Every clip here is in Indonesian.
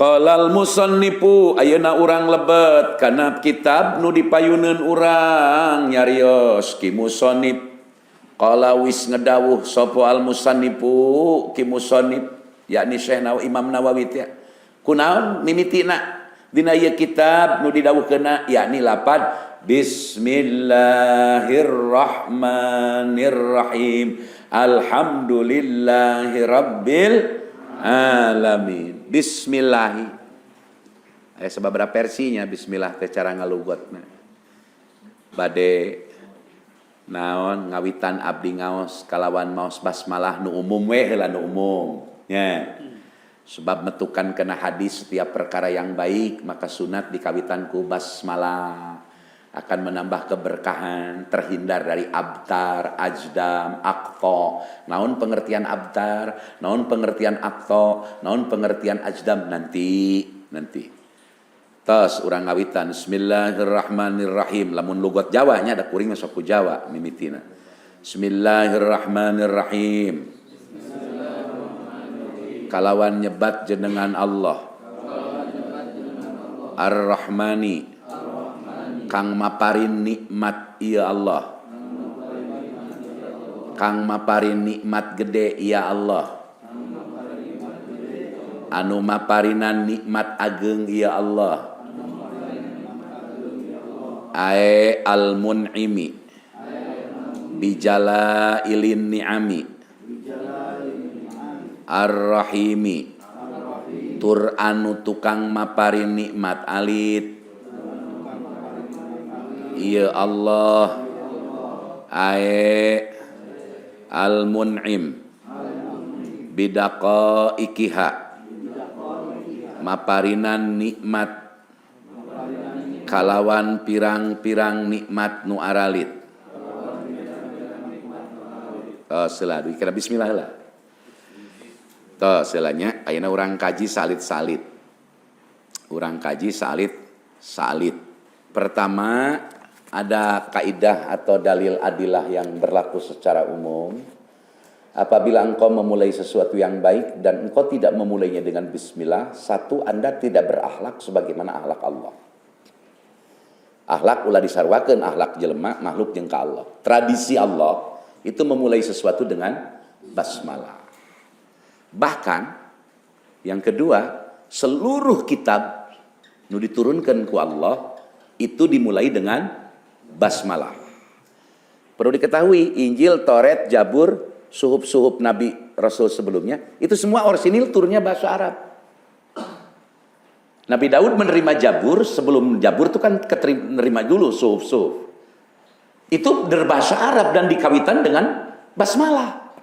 Qalal musannifu ayeuna urang lebet kana kitab nu dipayuneun urang nyarios ki musannif. Qala wis ngedawuh sapa al musannifu ki musannif yakni Syekh Imam Nawawi teh. Kunaon mimitina dina ieu kitab nu didawuhkeuna yakni lapad Bismillahirrahmanirrahim. Alhamdulillahirabbil alamin. Bismillahi. Aya sababaraha versinya bismillah teh cara ngalugotna. Bade naon ngawitan abdi ngaos kalawan maos basmalah nu umum we heula nu umum nya. Sebab metukan kena hadis setiap perkara yang baik maka sunat dikawitan ku basmalah. Akan menambah keberkahan, terhindar dari abtar, ajdam, aqta. Naon pengertian abtar, naon pengertian aqta, naon pengertian ajdam nanti. Tos urang ngawitan Bismillahirrahmanirrahim. Lamun lugat Jawa nya ada kuring sok ku Jawa mimitina. Bismillahirrahmanirrahim. Kalawan nyebat jenengan Allah. Ar-Rahmani. Kang maparin nikmat ya Allah. Kang maparin nikmat gede ya Allah. Anu maparinan nikmat ageng ya Allah. Ae al-mun'imi bijala ilin ni'ami ar-rahimi tur anu tukang maparin nikmat alit. Ya Allah ae al-mun'im bidaqa ikiha maparinan nikmat kalawan pirang-pirang nikmat nu aralit. Seladu kira bismillah lah. Toh selanya ayeuna urang kaji salit-salit. Urang kaji salit-salit. Pertama ada kaidah atau dalil adilah yang berlaku secara umum. Apabila engkau memulai sesuatu yang baik dan engkau tidak memulainya dengan bismillah, satu, Anda tidak berakhlak sebagaimana akhlak Allah. Akhlak ulah disarwakeun akhlak jelema makhluk jeung ka Allah. Tradisi Allah itu memulai sesuatu dengan basmalah. Bahkan yang kedua, seluruh kitab nu diturunkeun ku Allah itu dimulai dengan basmalah. Perlu diketahui Injil, Taurat, Zabur, suhuf-suhuf Nabi Rasul sebelumnya itu semua orisinil turunnya bahasa Arab. Nabi Daud menerima Zabur, sebelum Zabur itu kan menerima dulu suhuf-suhuf. Itu berbahasa Arab dan dikawitan dengan basmalah.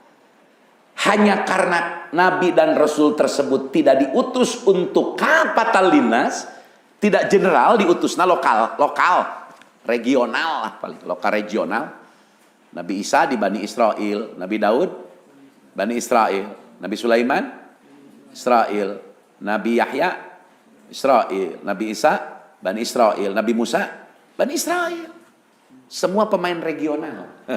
Hanya karena Nabi dan Rasul tersebut tidak diutus untuk kafatal linnas, tidak general, diutusnya lokal, regional lah paling, lokal regional. Nabi Isa di Bani Israel, Nabi Daud Bani Israel, Nabi Sulaiman Israel, Nabi Yahya Israel, Nabi Isa Bani Israel, Nabi Musa Bani Israel. Semua pemain regional.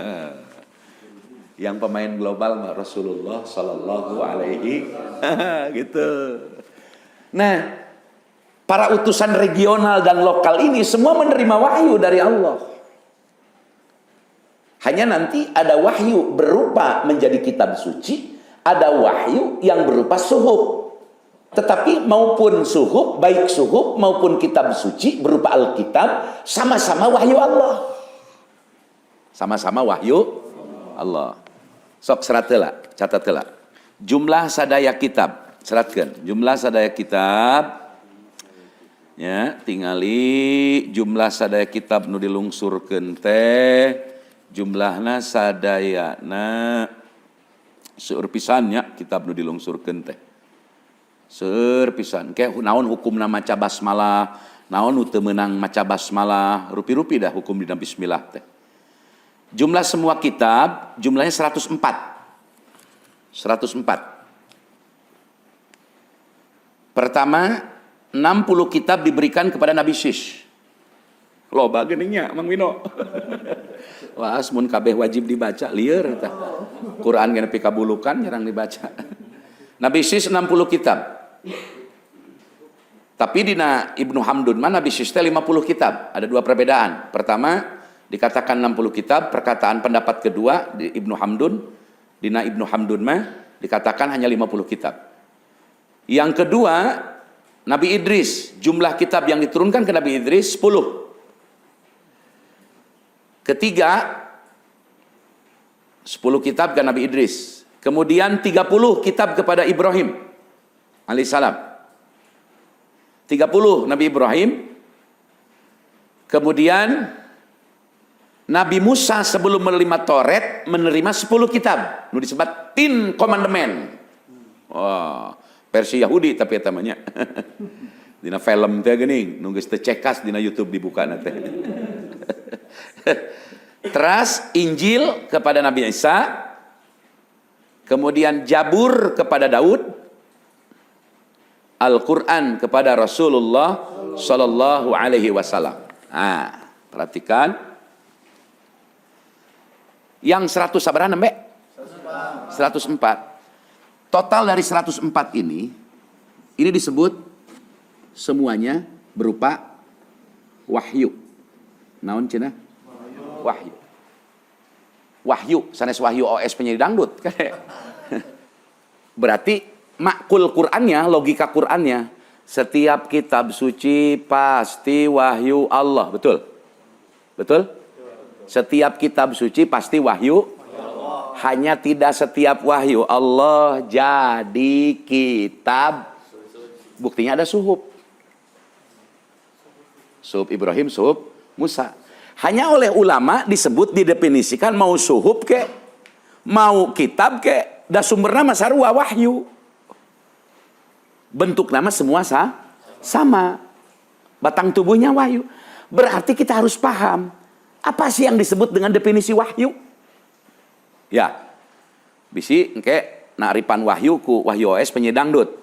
Yang pemain global Rasulullah Sallallahu Alaihi gitu. Nah, para utusan regional dan lokal ini semua menerima wahyu dari Allah. Hanya nanti ada wahyu berupa menjadi kitab suci, ada wahyu yang berupa suhuf. Tetapi maupun suhuf, baik suhuf maupun kitab suci berupa Alkitab, sama-sama wahyu Allah. Sama-sama wahyu Allah. Sok serat heula, catat heula. Jumlah sadaya kitab, seratkeun. Jumlah sadaya kitab ya, tingali jumlah sadaya kitab nu dilungsurkeun teh jumlahna sadayana seueur pisan nya kitab nu dilungsurkeun teh. Seueur pisan. Ke naon hukumna maca basmalah, naon nu teu meunang maca basmalah, rupi-rupi dah hukum dina bismillah teh. Jumlah semua kitab jumlahnya 104. 104. Pertama, 60 kitab diberikan kepada Nabi Shish. Loba geuning Mang Wino. Wah, mun kabeh wajib dibaca, lieur eta. Quran geus nepi kabulukan jarang dibaca. Nabi Shish 60 kitab. Tapi dina Ibnu Hamdun mah Nabi Syiste 50 kitab. Ada dua perbedaan. Pertama, dikatakan 60 kitab. Perkataan pendapat kedua, di Ibnu Hamdun. Dina Ibnu Hamdun mah dikatakan hanya 50 kitab. Yang kedua, Nabi Idris. Jumlah kitab yang diturunkan ke Nabi Idris 10. Ketiga, 10 kitab ke Nabi Idris. Kemudian 30 kitab kepada Ibrahim alaihissalam. 30 Nabi Ibrahim. Kemudian Nabi Musa sebelum menerima Taurat menerima 10 kitab. Nu disebut 10 commandment. Wah, versi Yahudi tapi namanya. Dina film teh geuning, nu geus teu cekas dina YouTube dibuka teh. Terus Injil kepada Nabi Isa. Kemudian Jabur kepada Daud. Al-Quran kepada Rasulullah Sallallahu Alaihi Wasallam. Nah, perhatikan. Yang 100 sabaran Mbak? 104. Total dari 104 ini disebut semuanya berupa wahyu. Naon cenah? Wahyu. Wahyu, sanes wahyu OS penyanyi dangdut. Berarti makul Qur'annya, logika Qur'annya, setiap kitab suci pasti wahyu Allah, betul? Betul? Setiap kitab suci pasti wahyu Allah. Hanya tidak setiap wahyu Allah jadi kitab. Buktinya ada suhuf. Suhuf Ibrahim, suhuf Musa. Hanya oleh ulama disebut, didefinisikan mau suhuf ke, mau kitab ke, da sumberna mah sarua wahyu. Bentuk nama semua sama. Batang tubuhnya wahyu. Berarti kita harus paham. Apa sih yang disebut dengan definisi wahyu? Ya. Bisi engke naripan wahyu ku wahyu OS penyanyi dangdut.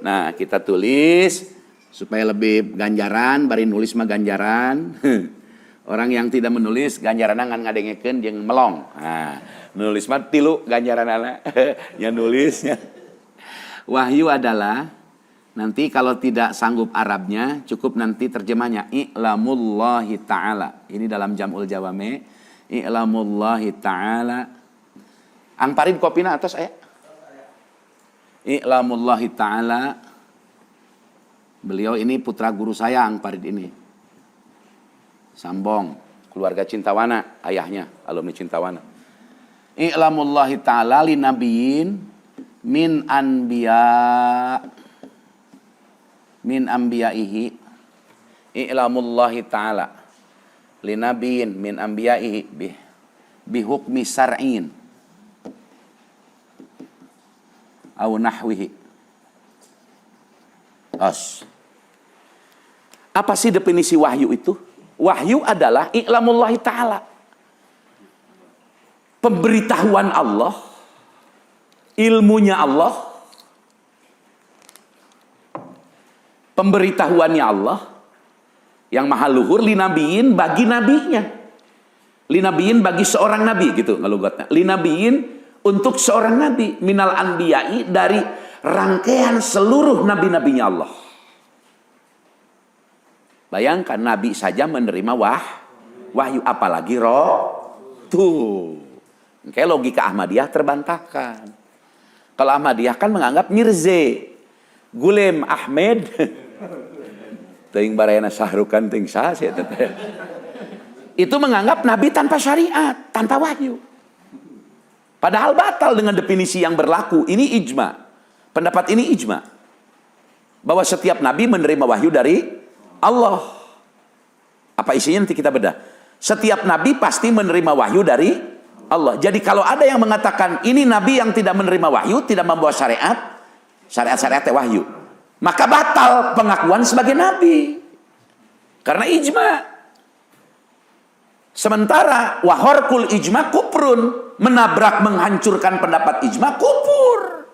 Nah, kita tulis supaya lebih ganjaran, bari nulis mah ganjaran. Orang yang tidak menulis ganjaranna ngan ngadengekeun jeung melong. Nah, nulis mah tilu ganjaranna. Nya nulisnya. Wahyu adalah, nanti kalau tidak sanggup Arabnya, cukup nanti terjemahnya. I'lamullahi ta'ala. Ini dalam Jam'ul Jawame. I'lamullahi ta'ala. Angparin kopina atas ayat. I'lamullahi ta'ala. Beliau ini putra guru saya, Angparin ini. Sambong. Keluarga Cintawana, ayahnya. Alumni Cintawana. I'lamullahi ta'ala li nabiyin. Min anbiya'ihi i'lamullahi ta'ala li nabiyyin min anbiya'ihi bihukmi sar'in au nahwihi. Apa sih definisi wahyu itu? Wahyu adalah i'lamullahi ta'ala, pemberitahuan Allah, ilmunya Allah, pemberitahuannya Allah yang maha luhur, linabiyin bagi nabinya, linabiyin bagi seorang nabi gitu ngalugotna, linabiyin untuk seorang nabi, minal anbiya'i dari rangkaian seluruh nabi-nabinya Allah. Bayangkan nabi saja menerima wahyu, apalagi roh. Tuh, kayak logika Ahmadiyah terbantahkan. Kalau Ahmadiyah kan menganggap Mirze, Gulem Ahmed, teuing barayana sahrukan teuing saha sia teh. Itu menganggap nabi tanpa syariat, tanpa wahyu. Padahal batal dengan definisi yang berlaku. Ini ijma. Pendapat ini ijma. Bahwa setiap nabi menerima wahyu dari Allah. Apa isinya nanti kita bedah. Setiap nabi pasti menerima wahyu dari Allah. Jadi kalau ada yang mengatakan ini nabi yang tidak menerima wahyu, tidak membawa syariat wahyu, maka batal pengakuan sebagai nabi. Karena ijma. Sementara wahorkul ijma kufrun, menabrak menghancurkan pendapat ijma kufur.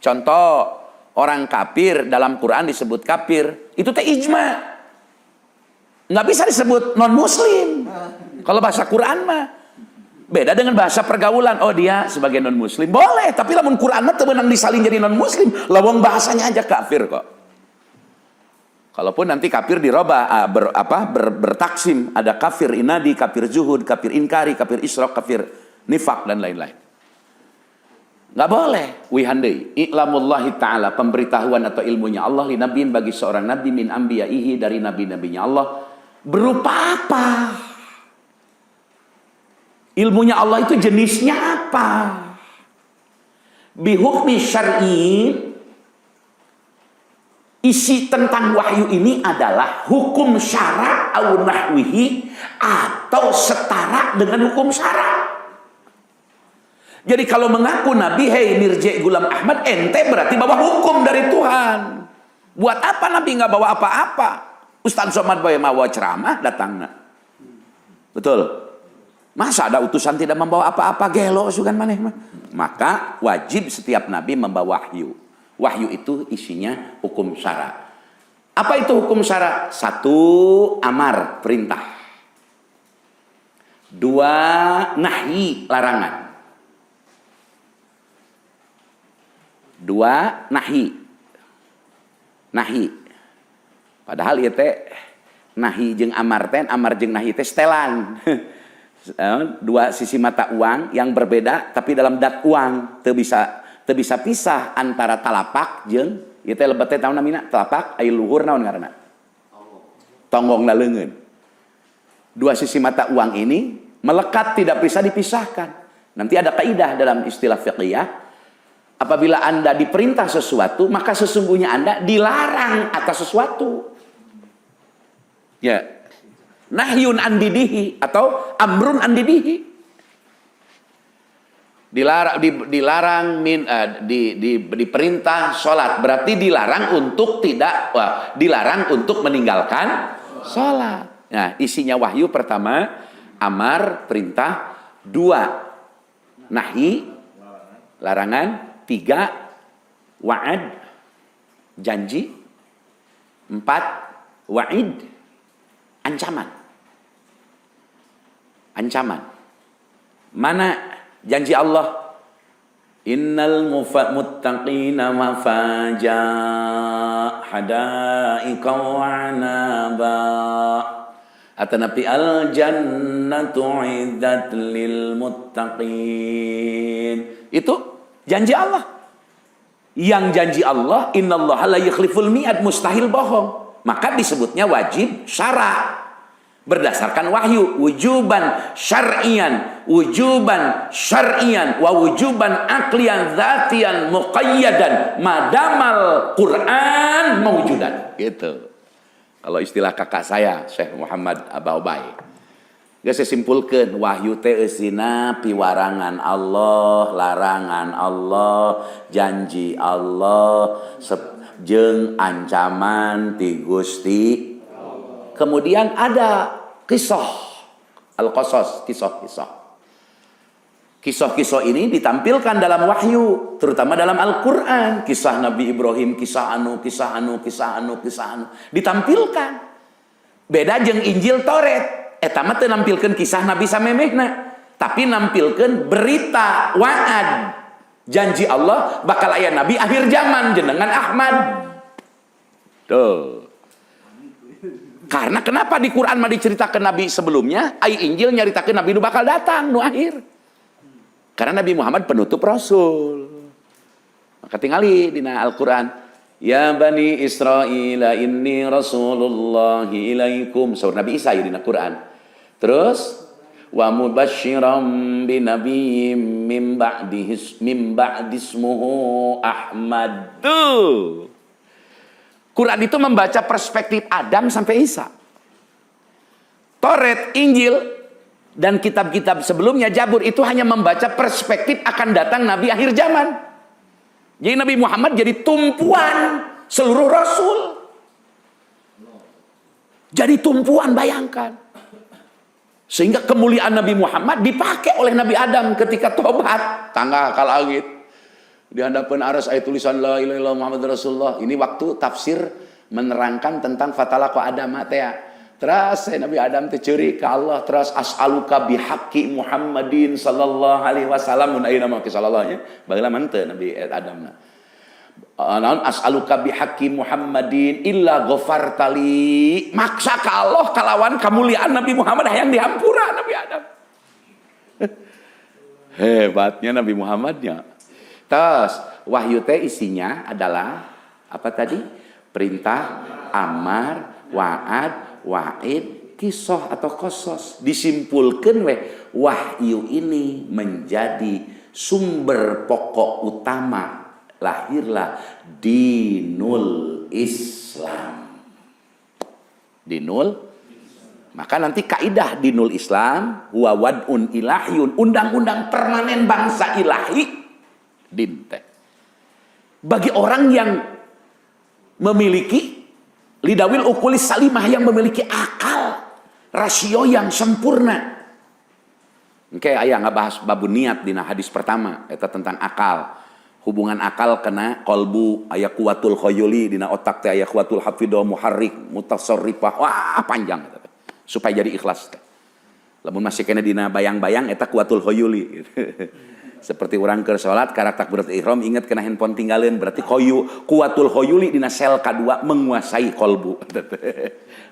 Contoh, orang kafir dalam Quran disebut kafir, itu teh ijma. Nggak bisa disebut non muslim. Kalau bahasa Quran mah beda dengan bahasa pergaulan. Oh, dia sebagai non muslim boleh, tapi lamun Quran mah teu meunang disalin jadi non muslim, lawang bahasanya aja kafir kok. Kalaupun nanti kafir dirubah bertaksim, ada kafir inadi, kafir zuhud, kafir inkari, kafir isyraq, kafir nifak dan lain-lain. Nggak boleh. Wihandai i'lamullahi ta'ala, pemberitahuan atau ilmunya Allah li nabiin, bagi seorang nabi min anbiya'ihi, dari nabi-nabinya Allah. Berupa apa? Ilmunya Allah itu jenisnya apa? Bihukmi syar'i, isi tentang wahyu ini adalah hukum syara' au nahwihi, atau setara dengan hukum syara'. Jadi kalau mengaku Nabi, hei Mirja Gulam Ahmad, ente berarti bawa hukum dari Tuhan. Buat apa Nabi nggak bawa apa-apa? Ustaz Somad Boy mau ceramah, datang. Betul? Masa ada utusan tidak membawa apa-apa? Gelo sugan maneh mah. Maka wajib setiap Nabi membawa wahyu. Wahyu itu isinya hukum syara'. Apa itu hukum syara'? 1, amar, perintah. 2, nahi, larangan. 2, nahi. Nahi. Padahal ieu teh nahi jeung amar teh, amar jeung nahi teh setelan. Dua sisi mata uang yang berbeda tapi dalam dat uang. Teu bisa pisah antara talapak jeung ieu teh lebet teh tahu namina talapak aya luhur naon ngaranna? Tonggongna leungeun. Dua sisi mata uang ini melekat, tidak bisa dipisahkan. Nanti ada kaidah dalam istilah fiqhiyah. Apabila Anda diperintah sesuatu, maka sesungguhnya Anda dilarang atas sesuatu. Ya. Nahyun andidihi atau amrun andidihi. Diperintah sholat, berarti dilarang untuk dilarang untuk meninggalkan sholat. Nah, isinya wahyu pertama, amar, perintah. 2, nahi, larangan. 3, wa'ad, janji. 4, wa'id, ancaman. Ancaman. Mana janji Allah? Innal muttaqina mafaja hadaika wa'naba atanapi al jannatu iddat lil muttaqin. Itu janji Allah. Yang janji Allah, innallaha la yukhliful mi'ad, mustahil bohong. Maka disebutnya wajib syara' berdasarkan wahyu, wujuban syar'iyan, wa wujuban aqliyan dzatiyan muqayyadan madamal Quran mawjudan. Gitu. Kalau istilah kakak saya, Syekh Muhammad Abaubay. Gak saya simpulkan, wahyu teh eusina piwarangan Allah, larangan Allah, janji Allah, jeung ancaman ti Gusti. Kemudian ada kisah al-qasas, kisah-kisah. Kisah-kisah ini ditampilkan dalam wahyu, terutama dalam Al-Quran. Kisah Nabi Ibrahim, kisah anu, ditampilkan. Beda jeung Injil Toret. Eta mah teu nampilkeun kisah Nabi samemehna, tapi nampilkeun berita wa'ad, janji Allah bakal aya nabi akhir zaman jenengan Ahmad. Tuh. Karena kenapa di Quran mah diceritakan nabi sebelumnya, ai Injil nyaritakeun nabi nu bakal datang nu akhir. Karena Nabi Muhammad penutup rasul. Maka tingali dina Al-Qur'an, ya Bani Israil inni rasulullahi ilaikum. Saur Nabi Isa di Quran. Terus wa mubasysyiran bi nabiyyin min ba'di ismuhu Ahmad. Tuh. Quran itu membaca perspektif Adam sampai Isa. Toret, Injil dan kitab-kitab sebelumnya Zabur itu hanya membaca perspektif akan datang nabi akhir zaman. Jadi Nabi Muhammad jadi tumpuan seluruh rasul. Jadi tumpuan, bayangkan. Sehingga kemuliaan Nabi Muhammad dipakai oleh Nabi Adam ketika tobat. Tangga ka langit. Di hadapan aras ayat tulisan la ilaha illallah Muhammadur Rasulullah. Ini waktu tafsir menerangkan tentang fatalaqa Adam teh. Terus Nabi Adam teh ceuri ka Allah, terus as'aluka bihaqqi Muhammadin sallallahu alaihi wasallam mun ayeuna mah sallallahu nya. Baheula mah teu Nabi Adam. naon as'aluka bihaqqi Muhammadin illa ghafartali. Maksa ka Allah kalawan kamuliaan Nabi Muhammad hayang dihampura Nabi Adam. Hebatnya Nabi Muhammadnya. Terus wahyu teh isinya adalah apa tadi? Perintah, amar, wa'ad, wa'id, kisah atau qasas. Disimpulkan wahyu ini menjadi sumber pokok utama lahirlah dinul Islam. Dinul, maka nanti kaidah dinul Islam huwa wad'un ilahiyun, undang-undang permanen bangsa ilahi din teh. Bagi orang yang memiliki lidawil ukulis salimah, yang memiliki akal rasio yang sempurna. Oke, aya ngabahas babun niat dina hadis pertama eta tentang akal. Hubungan akal kena kolbu, aya kuwatul khoyuli dina otak teh, aya kuwatul hafidah muharrik mutasarrifah. Wah, panjang eta. Supaya jadi ikhlas teh. Lamun masih kena dina bayang-bayang eta kuwatul khoyuli. Seperti orang keur salat karak takbiratul ihram ingat kena handphone tinggalin, berarti kuwatul khoyuli dina sel kedua menguasai kolbu.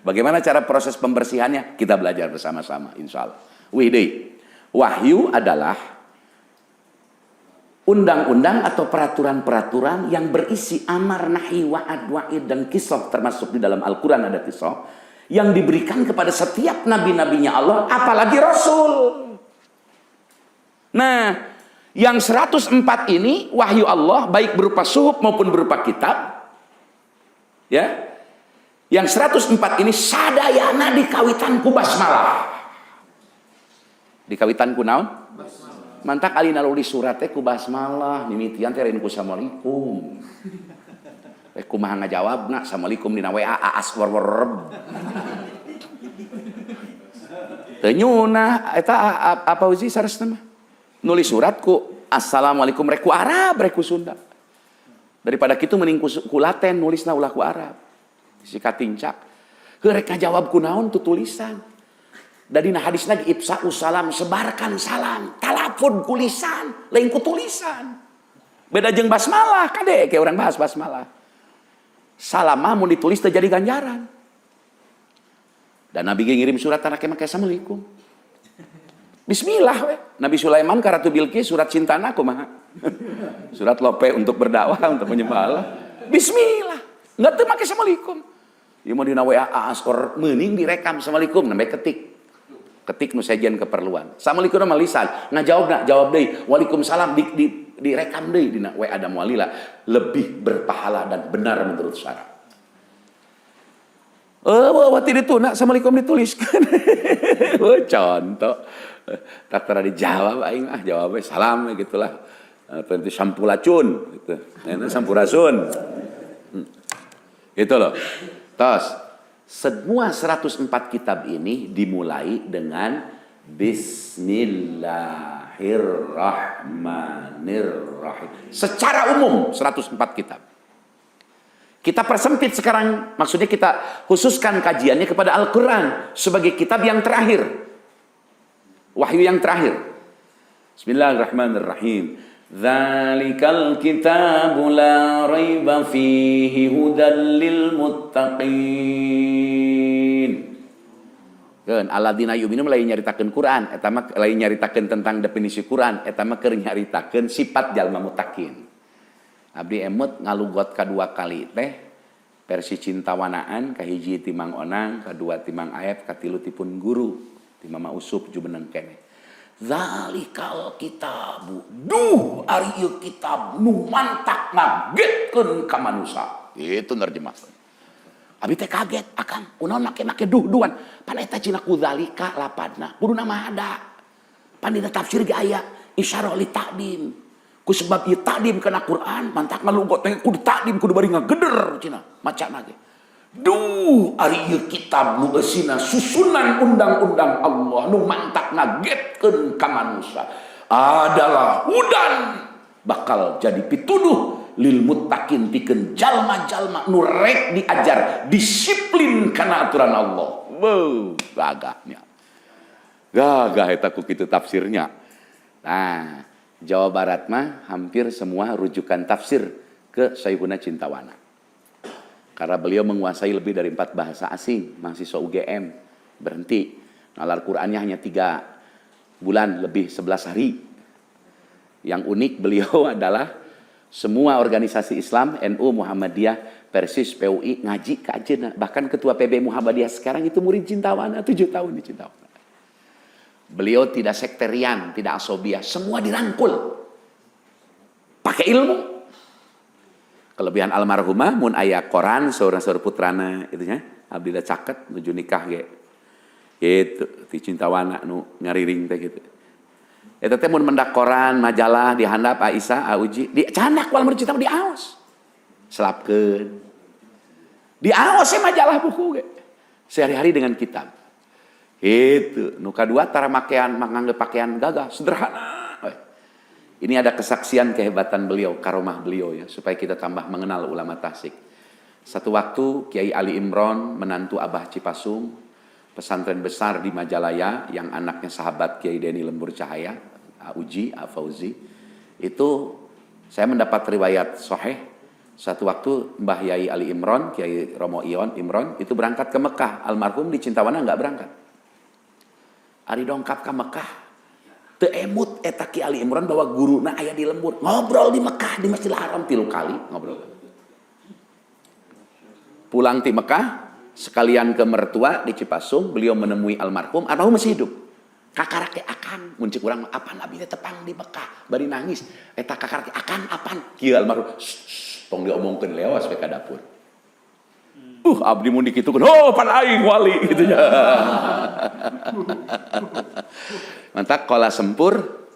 Bagaimana cara proses pembersihannya? Kita belajar bersama-sama insyaallah. Wahyu adalah undang-undang atau peraturan-peraturan yang berisi amar, nahi, wa'ad, wa'id, dan kisah, termasuk di dalam Al-Quran ada kisah, yang diberikan kepada setiap nabi-nabinya Allah, apalagi Rasul. Nah, yang 104 ini, wahyu Allah, baik berupa suhuf maupun berupa kitab, ya, yang 104 ini, sadayana dikawitan ku basmalah. Dikawitan ku naon? Mantak alina luli surat teh ku basmalah, mimitian teh reun ku assalamualaikum. Kumaha ngajawabna assalamualaikum dina WA aas warwarreb. Teu nyuna eta apa uji saresna mah. Nulis surat ku assalamualaikum rek ku Arab rek ku Sunda. Daripada kitu mending ku Laten nulisna ulah ku Arab. Sikat tincak. Heuh rek ngajawab ku naon tu tulisan. Dan dina hadis lagi ifsa'us salam, sebarkan salam, talapun kulisan, lain ku tulisan. Beda jeung basmalah, kade kayak orang bahas basmalah. Salam mah mun ditulis teh jadi ganjaran. Dan Nabi ngirim surat anake make assalamualaikum. Bismillah we. Nabi Sulaiman ka Ratu Bilqis surat cintana kumaha? Surat lope untuk berdakwah, untuk menyembah Allah. Bismillah. Enggak teu make assalamualaikum. Ieu mah dina WA askor meuning direkam assalamualaikum nembe ketik nu sejen keperluan. Assalamualaikum mah lisan. Ngajawabna jawab deui. Waalaikumsalam direkam deui dina WA Adam Walila, lebih berpahala dan benar menurut syarat. Waktu dituna assalamualaikum dituliskan. Contoh. Tak tara dijawab aing jawabnya salam gitulah. Tentu sampulacun gitu. Eta sampurasun. Gitu loh. Tos semua 104 kitab ini dimulai dengan Bismillahirrahmanirrahim. Secara umum 104 kitab. Kita persempit sekarang, maksudnya kita khususkan kajiannya kepada Al-Quran sebagai kitab yang terakhir. Wahyu yang terakhir. Bismillahirrahmanirrahim. Dzalikal kitabu la raiba fihi hudal lil muttaqin. Keun alladzina yu'minuna lain nyaritakeun Quran, eta mah lain nyaritakeun tentang definisi Quran, eta mah keur nyaritakeun sifat jalma muttaqin. Abdi emut ngalugot kadua kali teh versi cintawanaan kahiji timang onang, kadua timang ayat, katilu tipun guru, ti Mama Usup jumeneng keneh. Zalikal kitabu, duh ari ieu kitab nu mantak ngagetkeun ka manusia. Itu nerjemahkeun. Abi teh kaget akan kunaon make duh-duhan. Pan eta cenah ku zalika lapadna. Kuduna mah ada. Pan dina tafsir ge aya isyarah li ta'dim. Ku sebab ieu ta'dim kana Quran, mantak ngalugot teh kudu ta'dim kudu bari ngageder cenah macana ge. Duh ari ieu kitab nu eusina susunan undang-undang Allah nu mantak ngagetkeun ka manusia adalah hudan bakal jadi pituduh lil muttaqin pikeun jalma-jalma nu rek diajar disiplin kana aturan Allah. Wow, gagahnya. Gagah eta ku kitu tafsirnya. Nah, Jawa Barat mah hampir semua rujukan tafsir ke Syaihuna Cintawana. Karena beliau menguasai lebih dari 4 bahasa asing, mahasiswa UGM, berhenti. Ngalar Qur'annya hanya 3 bulan, lebih 11 hari. Yang unik beliau adalah semua organisasi Islam, NU, Muhammadiyah, Persis, PUI, ngaji ke Ajeuna. Bahkan ketua PB Muhammadiyah sekarang itu murid Cintawana, 7 tahun di Cintawana. Beliau tidak sekterian, tidak asobiah, semua dirangkul. Pakai ilmu. Kelebihan almarhumah mun aya koran seorang putrana itu nya abdi da caket nuju nikah ge. Gitu di Cintawana nu ngariring teh gitu. Eta teh mun mendak koran, majalah dihandap Aisyah, Auji, di canak wal murid Cintawana diaos. Selapkeun. Diaos majalah buku ge. Sehari-hari dengan kitab. Itu nu kadua tara makean mangangge pakaian gagah sederhana. Ini ada kesaksian kehebatan beliau, karomah beliau ya, supaya kita tambah mengenal ulama tasik. Satu waktu Kiai Ali Imron, menantu Abah Cipasung, pesantren besar di Majalaya, yang anaknya sahabat Kiai Deni Lembur Cahaya, Auji, Fauzi, itu saya mendapat riwayat sahih. Satu waktu Mbah Yai Ali Imron, Kiai Romo Ion Imron, itu berangkat ke Mekah. Almarhum di Cintawana nggak berangkat. Ari dongkap ke Mekah. Teu emut eta Ki Ali Imron bahwa guruna aya di lembur. Ngobrol di Mekah, di Masjidil Haram 3 kali ngobrol. Pulang di Mekah, sekalian ke mertua di Cipasung, beliau menemui almarhum masih hidup. Kakarake akan, muncul urang apa nabi tepang di Mekah, bari nangis. Eta kakarake akan apan? Kieu almarhum, tong diomongkeun leos we ka dapur. Abdi mun dikitukeun, oh pan aing wali gitu nya. Mantap kola Sempur,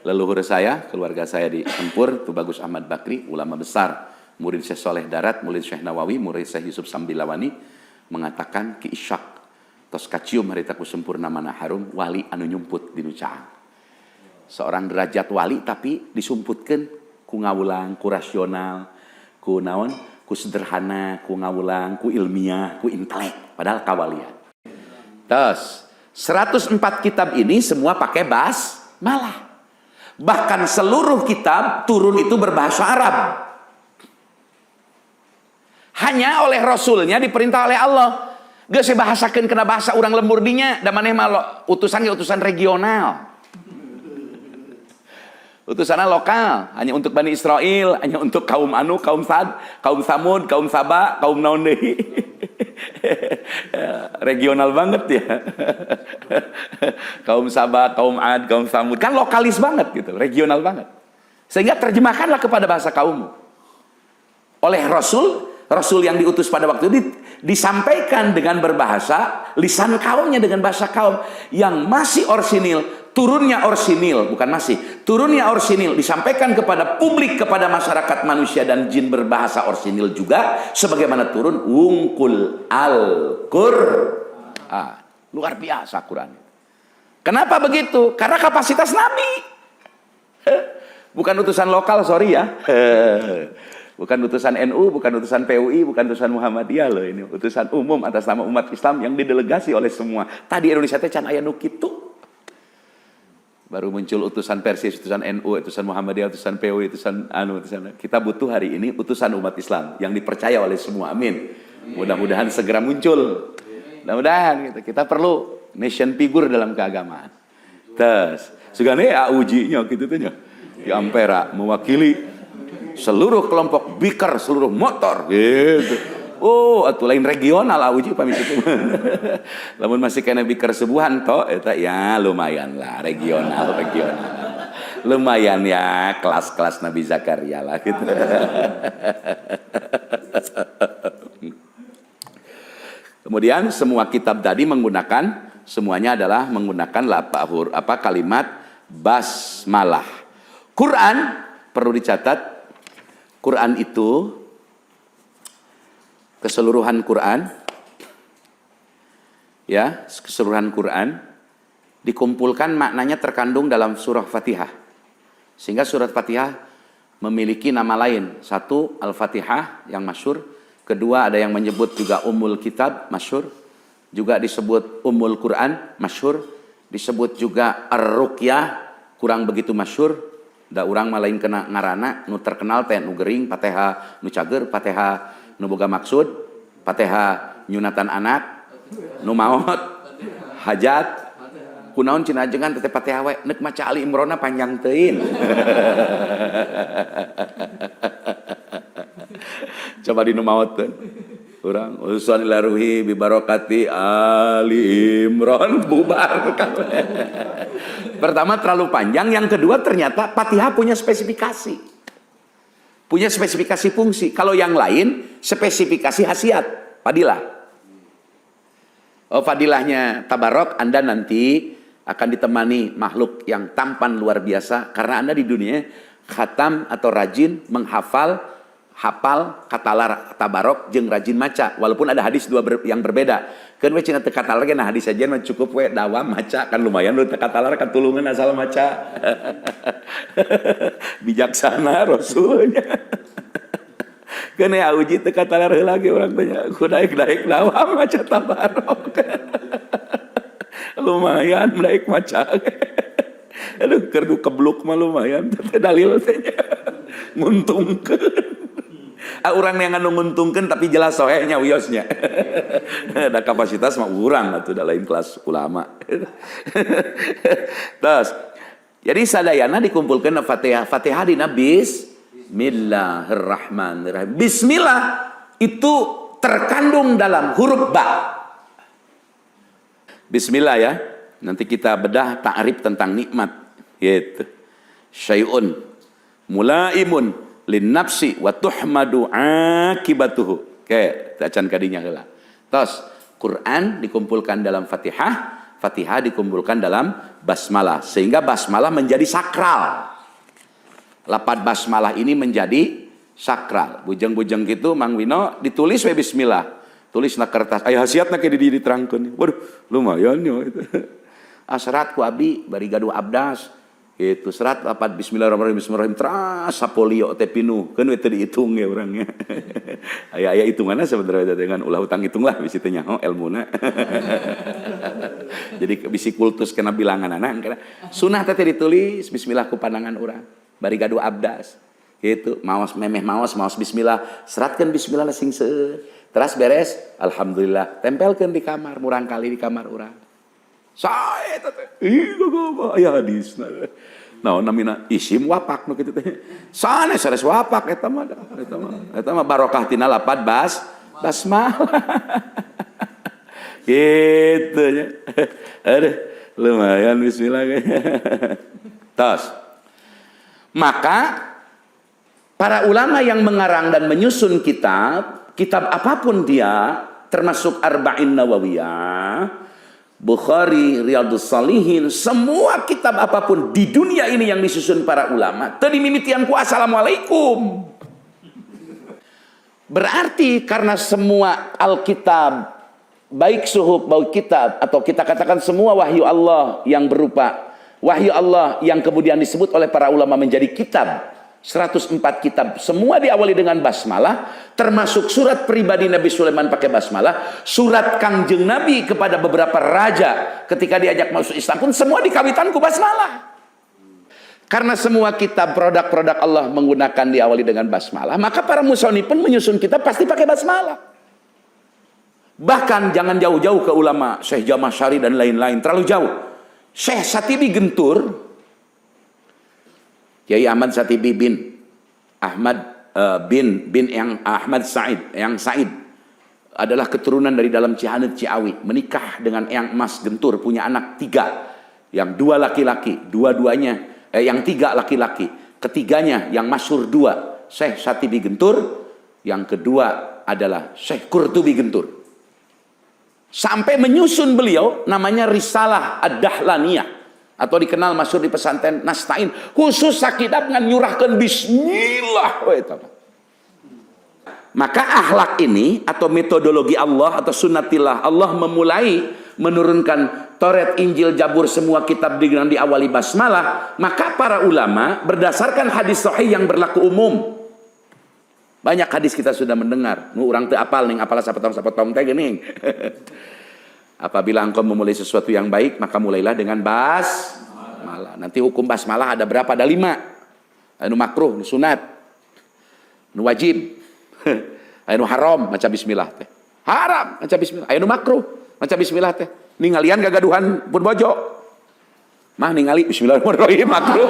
leluhur saya, keluarga saya di Sempur, Tu Bagus Ahmad Bakri, ulama besar, murid Syekh Soleh Darat, murid Syekh Nawawi, murid Syekh Yusuf Sambilawani, mengatakan Ki Ishaq, tos kacium haritaku sempurna mana harum, wali anu nyumput di Nucaang. Seorang derajat wali tapi disumputkan ku ngawulang, ku rasional, ku naon, ku sederhana, ku ngawulang, ku ilmiah, ku intelek, padahal kawalian. Terus 104 kitab ini semua pakai basmalah. Bahkan seluruh kitab turun itu berbahasa Arab. Hanya oleh Rasulnya diperintah oleh Allah. Geus bahasakeun kena bahasa urang lembur dinya, da maneh mah utusan regional. Utusannya lokal, hanya untuk Bani Israel, hanya untuk kaum Anu, kaum Sad, kaum Samud, kaum Saba, kaum naon deui. Regional banget ya. Kaum Saba, kaum Ad, kaum Samud, kan lokalis banget gitu, regional banget. Sehingga terjemahkanlah kepada bahasa kaummu. Oleh Rasul yang diutus pada waktu itu disampaikan dengan berbahasa lisan kaumnya, dengan bahasa kaum yang masih orsinil. Turunnya orsinil, bukan masih, turunnya orsinil disampaikan kepada publik, kepada masyarakat manusia dan jin berbahasa orsinil juga, sebagaimana turun wungkul Al-Qur'an. Luar biasa Quran. Kenapa begitu? Karena kapasitas Nabi. Bukan utusan lokal, sorry ya. Bukan utusan NU, bukan utusan PUI, bukan utusan Muhammadiyah loh, ini utusan umum atas nama umat Islam yang didelegasi oleh semua. Tadi Indonesia teh can aya nu kitu. Baru muncul utusan Persis, utusan NU, utusan Muhammadiyah, utusan PUI, utusan utusan. Kita butuh hari ini utusan umat Islam yang dipercaya oleh semua. Amin. Mudah-mudahan segera muncul. Mudah-mudahan kita perlu nation figure dalam keagamaan. Terus, segane ujinya gitu tuh nya. Di Ampera mewakili seluruh kelompok biker, seluruh motor gitu. Oh, atuh lain regional uji pamit itu. Lamun masih kena biker sebuhan toh eta ya lumayan lah regional. Lumayan ya kelas-kelas Nabi Zakaria lah gitu. Kemudian semua kitab tadi semuanya adalah menggunakan kalimat basmalah. Quran perlu dicatat, Quran itu keseluruhan Quran ya, keseluruhan Quran dikumpulkan maknanya terkandung dalam surah Fatihah. Sehingga surat Fatihah memiliki nama lain. Satu, Al-Fatihah yang masyhur. Kedua, ada yang menyebut juga Ummul Kitab, masyhur. Juga disebut Ummul Quran, masyhur. Disebut juga Ar-Ruqyah, kurang begitu masyhur. Da urang mah lain kena ngaranna nu terkenal teh nu gering Fatihah nu cager, Fatihah nu boga maksud, Fatihah nyunatan anak, nu maot, hajat, kunaon cenah ajengan teh Fatihah we neuk maca Ali Imran panjang teuing. Coba di nu maotkeun. Urang usul ila ruhi bi barokati Ali Imran bubar. Pertama terlalu panjang, yang kedua ternyata Fatihah punya spesifikasi. Punya spesifikasi fungsi. Kalau yang lain spesifikasi khasiat, fadilah. Oh, fadilahnya tabarok, Anda nanti akan ditemani makhluk yang tampan luar biasa karena Anda di dunia khatam atau rajin menghafal hafal katalar tabarok jeung rajin maca, walaupun ada hadis yang berbeda. Keun we cenah teu katalar ge nah hadis saja mah cukup we dawam maca kan lumayan lu teu katalar katulungan asal maca. Bijaksana rasulnya. Keun ya uji teu katalar heula ge urang teh ku daek-daek dawam maca tabarok. Lumayan daek maca. Aduh keur kebluk mah lumayan teh dalil teh nguntungkeun. Orang yang nguntungkan tapi jelas soehnya wiosnya. Ada kapasitas mah urang atuh da lain kelas ulama. Terus jadi sadayana dikumpulkan Fatihah. Fatihah dina Bismillahirrahmanirrahim. Bismillah itu terkandung dalam huruf ba. Bismillah ya. Nanti kita bedah ta'rif tentang nikmat gitu. Syai'un mulaimun lin nafsi wa tuhmadu akibatuhu. Oke, acan kadinya heula. Tos, Quran dikumpulkan dalam Fatihah, Fatihah dikumpulkan dalam basmalah, sehingga basmalah menjadi sakral. Lafaz basmalah ini menjadi sakral. Bujeng-bujeng gitu Mang Wino ditulis we bismillah. Tulis na kertas. Aya hasiatna ke di diterangkeun. Waduh, lumayan yo itu. Asrat ku abdi bari gaduh abdas. Itu serat lapat bismillahirrahmanirrahim bismillahirrahmanirrahim teras sapolio teh pinuh kan we teu dihitung ya urangnya. Aya hitunganna sebenarnya dengan ulah utang hitung lah bisi teh nyaho elmuna. Jadi bisi kultus kena bilanganana kana sunah teh ditulis bismillah ku pandangan urang bari gaduh abdas. Gitu maos memeh maos bismillah seratkeun bismillah sing seueur. Teras beres alhamdulillah tempelkeun di kamar murang kali di kamar urang. Sae teh aya hadisna. Naon namina isim wapak nu kitu teh. Sanes sanes wapak eta mah barokah tina lafaz basmalah. Gitu nya. Aduh, lumayan bismillah. Tos. Maka para ulama yang mengarang dan menyusun kitab apapun dia termasuk Arba'in Nawawiyah, Bukhari, Riyadhus Shalihin, semua kitab apapun di dunia ini yang disusun para ulama tadi mimitian ku assalamualaikum. Berarti karena semua Alkitab baik suhuf baik kitab atau kita katakan semua wahyu Allah yang berupa wahyu Allah yang kemudian disebut oleh para ulama menjadi kitab 104 kitab semua diawali dengan basmalah, termasuk surat pribadi Nabi Sulaiman pakai basmalah, surat Kangjeng Nabi kepada beberapa raja ketika diajak masuk Islam pun semua dikawitanku basmalah. Karena semua kitab produk-produk Allah menggunakan diawali dengan basmalah, maka para musannif pun menyusun kitab pasti pakai basmalah. Bahkan jangan jauh-jauh ke ulama Syekh Jamasyari dan lain-lain, terlalu jauh. Syekh Satibi Gentur, Kiai Ahmad Satibi bin Ahmad bin yang Ahmad Said, yang Said adalah keturunan dari dalam Cihaneut Ciawi, menikah dengan Eyang Emas Gentur, punya anak 3, yang 2 laki-laki, yang 3 laki-laki, ketiganya yang masyhur 2, Syekh Satibi Gentur, yang kedua adalah Syekh Qurtubi Gentur. Sampai menyusun beliau namanya Risalah Ad-Dahlaniyah, atau dikenal masyhur di pesantren Nastain, khusus sakitab ngan nyurahkeun bismillah. Maka akhlak ini atau metodologi Allah atau sunnatillah, Allah memulai menurunkan Taurat, Injil, Zabur, semua kitab dengan diawali basmalah. Maka para ulama berdasarkan hadis sahih yang berlaku umum. Banyak hadis kita sudah mendengar. Nu urang teu apal ning apal sapotong teh geuning. Apabila engkau memulai sesuatu yang baik, maka mulailah dengan basmalah. Nanti hukum basmalah ada berapa? Ada 5. anu makruh, nu sunat, nu wajib, anu haram maca bismillah teh. Haram maca bismillah, anu makruh maca bismillah teh. Ningalian gagaduhan pun bojo. Mah ningali bismillahirrahmanirrahim makruh.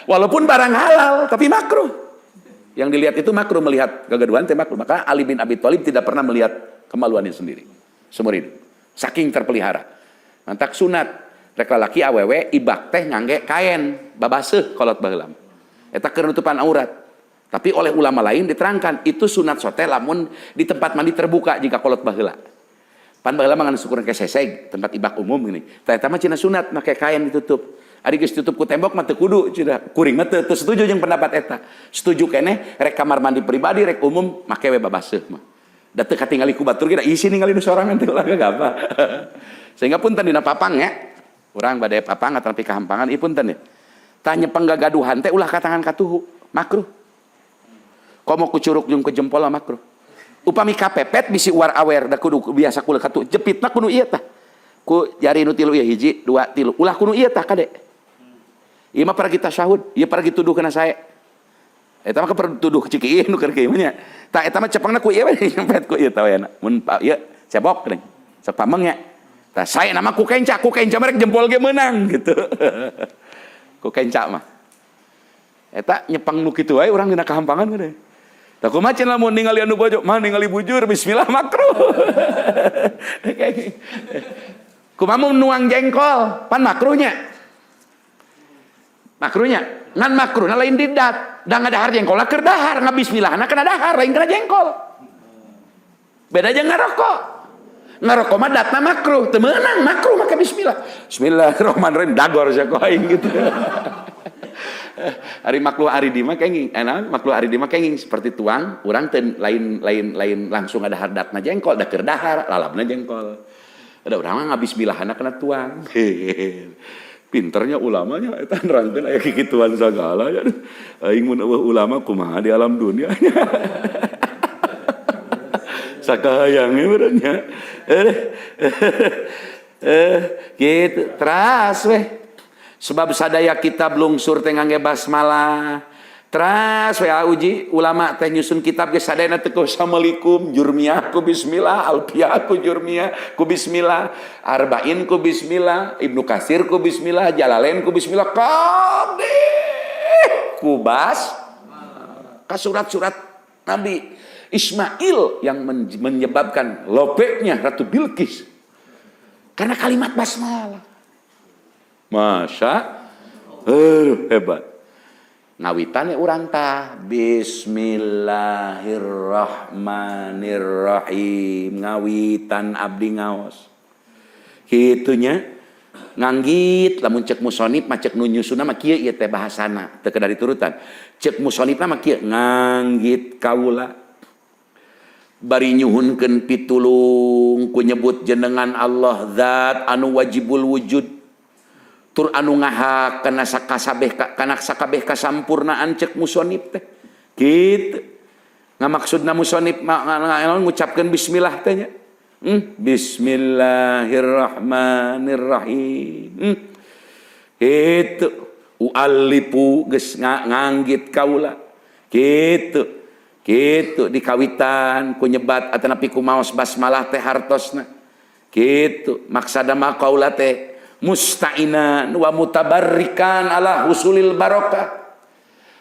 Walaupun barang halal tapi makruh. Yang dilihat itu makruh, melihat gagaduhan teh makruh. Maka Ali bin Abi Thalib tidak pernah melihat kemaluannya sendiri seumur hidup. Saking terpelihara. Mantak sunat rek lalaki awewe ibak teh ngangge kain babaseuh kolot baheula. Eta keur nutupan aurat. Tapi oleh ulama lain diterangkan itu sunat sote lamun di tempat mandi terbuka jika kolot baheula. Pan baheula mah syukur ke seseg tempat ibak umum gini. Tah eta mah cenah sunat make kain ditutup. Ari geus tutup ku tembok mah teu kudu cenah. Kuring mah teu setuju jeung pendapat eta. Setuju keneh rek kamar mandi pribadi rek umum make we babaseuh mah. Da teu katingali ku batur ge da isi ningali nu sorangan teh ulah gagapa. Sehingga punten dina papang ya. Urang bade papang atapi kahampangan ieu punten ya. Tanya penggagaduhan teh ulah katangan katuhu makruh. Komo ku curug jeung ku jempol makruh. Upami kapepet bisi uar awer da kudu biasa kula katu jepitna kudu ieu tah. Ku jari nu tilu ieu hiji, dua, tilu. Ulah kudu ieu tah kade. Ieu mah pergi tasyahud, ieu pergi tuduh kana sae. Eta mah pergi tuduh cik ieu nu keur kieu nya. Tah eta mah cepengna ku ieu we nyempet ku ieu tah we. Mun ieu cebok geuning. Sok pameng nya. Tah sae nama ku kenca mah rek jempol ge meunang gitu. Ku kenca mah. Eta nyepeng nu kitu wae urang dina kahampangan geuning. Tak kumaha cenah lamun ningali anu bojo, mah ningali bujur bismillah makruh. Kumaha mun nuang jengkol, pan makruhnya. Makruhnya, ngan makruhna lain didat. Da ngadahar jengkolna keur dahar, ngabismillahna kana dahar, lain kana jengkol. Beda jeung ngarokok. Ngarokok mah datna makruh, teu meunang makruh make bismillah. Bismillahirrahmanirrahim dagor sia ku aing gitu. Ari makluh aridi mah kenging, makluh aridi mah kenging seperti tuang, urang teu lain langsung ada hardatna jengkol, da keur dahar lalabna jengkol. Ada urang mah ngabismillahna kana tuang. Pinternya ulamanya eta nerangkeun aya kikituan sagala. Aing mun eueuh ulama kumaha di alam dunia. Sakahayangnya benernya. Gitu, teras weh. Sebab sadaya kitab lungsur teh ngangge basmalah. Teras we uji ulama teh nyusun kitab ge sadayana teu assalamualaikum, jurmiyah ku bismillah, alfiyah ku jurmiyah ku bismillah, arba'in ku bismillah, Ibnu Katsir ku bismillah, Jalalain ku bismillah, kabeh ku bas ka surat-surat Nabi Ismail yang menyebabkan lopeknya Ratu Bilqis karena kalimat basmalah. Masya hebat. Ngawitan urang tah bismillahirrahmanirrahim. Ngawitan abdi ngaos. Kitunya nganggit lamun cek musonib mah cek nu nyusuna mah kieu ieu teh bahasana teu kedah diturutan. Cek musonibna mah kieu nganggit kaula bari nyuhunkeun pitulung ku nyebut jenengan Allah zat anu wajibul wujud. Tur anu ngaha kana sakabeh kasampurnaan cek musonib teh kitu ngamaksudna musonib ngucapkeun bismillah teh nya bismillahirrahmanirrahim kitu ualipu geus nganggit kaula kitu dikawitan ku nyebat atanapi ku maos basmalah teh hartosna kitu maksada mah kaula teh musta'inan wa mutabarrikan ala husulil barokah.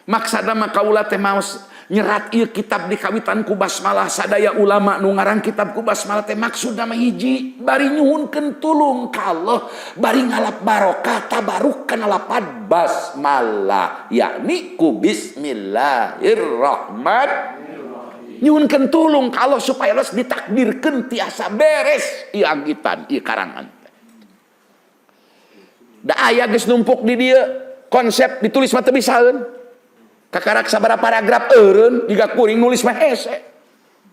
Maksudna mah kaula teh maos nyerat ieu kitab dikawitan ku basmalah sadaya ulama nu ngarang kitab ku basmalah teh maksudna mah hiji bari nyuhunkeun tulung ka Allah bari ngalap barokah tabaruk kana lapad basmalah yakni ku bismillahirrahmanirrahim. Nyuhunkeun tulung ka Allah supaya los ditakdirkeun tiasa beres ieu anggitan ieu karangan. Da aya geus numpuk di dieu konsep ditulis mah teu bisaeun. Kakarak sabaraha paragraf eureun jiga kuring nulis mah hese.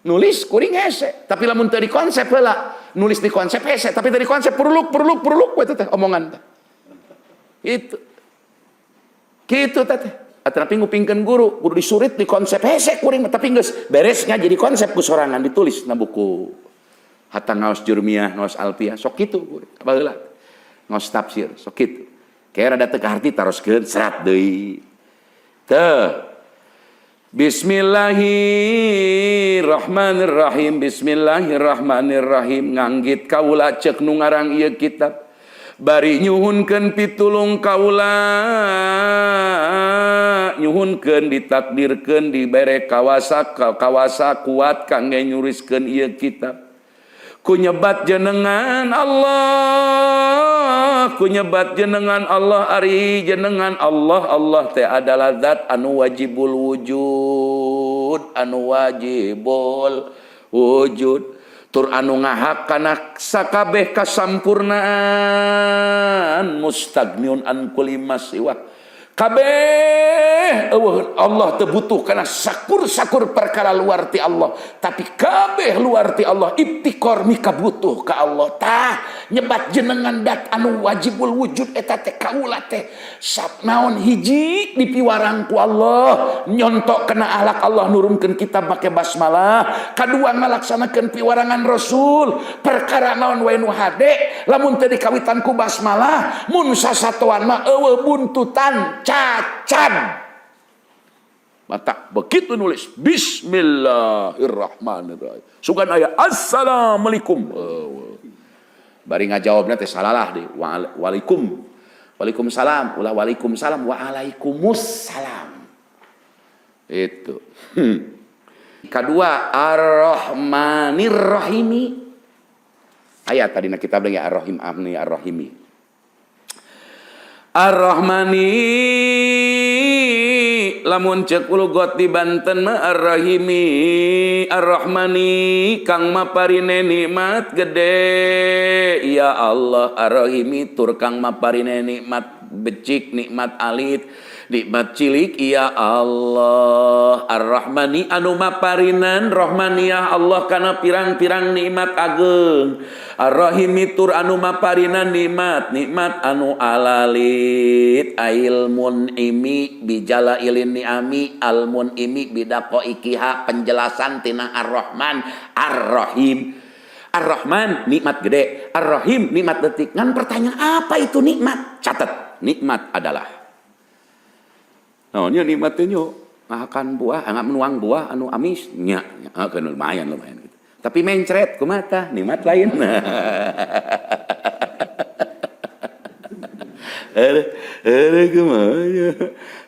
Nulis kuring hese, tapi lamun teu dikonsep heula, nulis di konsep hese, tapi teu dikonsep puruluk we teh omongan teh. Kitu teh. Atapi ngupingkeun guru, kudu disurit di konsep hese kuring tapi geus beresnya jadi konsep ku sorangan ditulis na buku. Hatta ngaos jurmiyah, ngaos alfiyah, sok kitu kuring. Baheula. Ngaos tafsir, sok kitu. Kaya rada teu kaharti taroskeun serat deui. Teu. Bismillahirrahmanirrahim. Bismillahirrahmanirrahim. Nganggit kaula cek nu ngarang ieu kitab. Bari nyuhunkeun pitulung kaula, nyuhunkeun ditakdirkeun dibere kawasa kuat kangge nyuriskeun ieu kitab. Ku nyebat jenengan Allah, ku nyebat jenengan Allah, ari jenengan Allah. Allah teh adalah zat anu wajibul wujud, anu wajibul wujud. Tur anu ngahak kana sakabeh kasampurnaan, mustagniun an kulli masiwa. Kabeh Allah teu butuh kana sakur-sakur perkara luar ti Allah, tapi kabeh luar ti Allah ibtikor mika butuh ka Allah. Tah nyebat jenengan dat anu wajibul wujud eta teh kaula teh naon hiji dipiwarang ku Allah, nyontok kena alak Allah nurunkeun kitab make basmalah, kadua ngalaksanakeun piwarangan Rasul, perkara naon wae nu hade lamun teu dikawitan ku basmalah mun sasatoan mah eueuh buntutan cacan. Mata begitu nulis Bismillahirrahmanirrahim. Sugan aya Assalamualaikum. Bari ngajawabna teh salalah deui. Waalaikumsalam. Ulah waalaikumsalam waalaikumussalam. Itu. Kedua Ar-Rahmanir-Rahimi. Ayat tadi na kitab lagi Ar-Rahim Amni Ar-Rahimi. Ar-Rahmani lamun cek ulugot di Banten mah Ar-Rahimi. Ar-Rahmani kang maparine nikmat gede ya Allah. Ar-Rahimi tur kang maparine nikmat becik, nikmat alit, nikmat cilik ya Allah. Ar-Rahmani anu maparinan rahmaniyah Allah kana pirang-pirang nikmat ageung. Ar-Rahimi tur anu maparinan nikmat anu alalit. Ilmun imi bijala ilin ni'ami almun imi bidaqo ikiha. Penjelasan tina Ar-Rahman Ar-Rahim. Ar-Rahman nikmat gede, Ar-Rahim nikmat detik. Ngan pertanyaan apa itu nikmat? Catat, nikmat adalah nya nikmat teh nyo makan buah, angap menuang buah anu amis nya lumayan gitu. Tapi mencret kumata nikmat lain. Kumaha.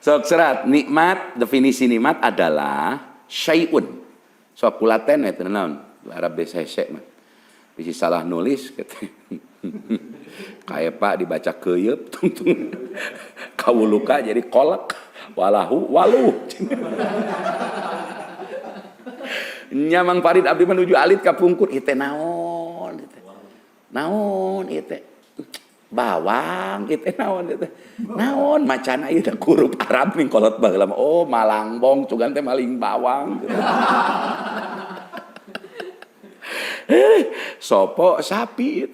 Sok serat nikmat, definisi nikmat adalah syai'un. Sok kulaten eta naon? Arab desa hese mah. Bisi salah nulis kayak Pak dibaca keuyeub tungtung kawuluka jadi kolak walahu waluh. Nyamang Farid abdi menuju alit ka pungkur ieu teh naon ieu teh. Naon ieu teh? Bawang ieu teh naon ieu teh? Naon macana ieu da huruf Arab ning kolot baheula. Oh malangbong cugan teh maling bawang. Sopo sapi.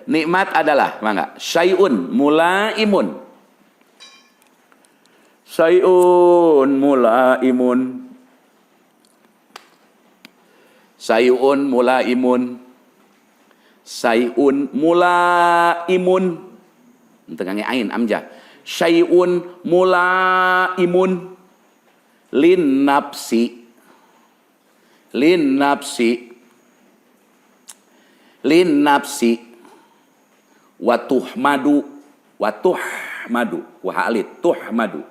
Nikmat adalah mangga syai'un mulaimun. Syai'un mulaimun. Syai'un mulaimun. Syai'un mulaimun. Tengahnya ain amjad. Syai'un mulaimun lin nafsi. Lin nafsi watuhmadu wahalit tuhmadu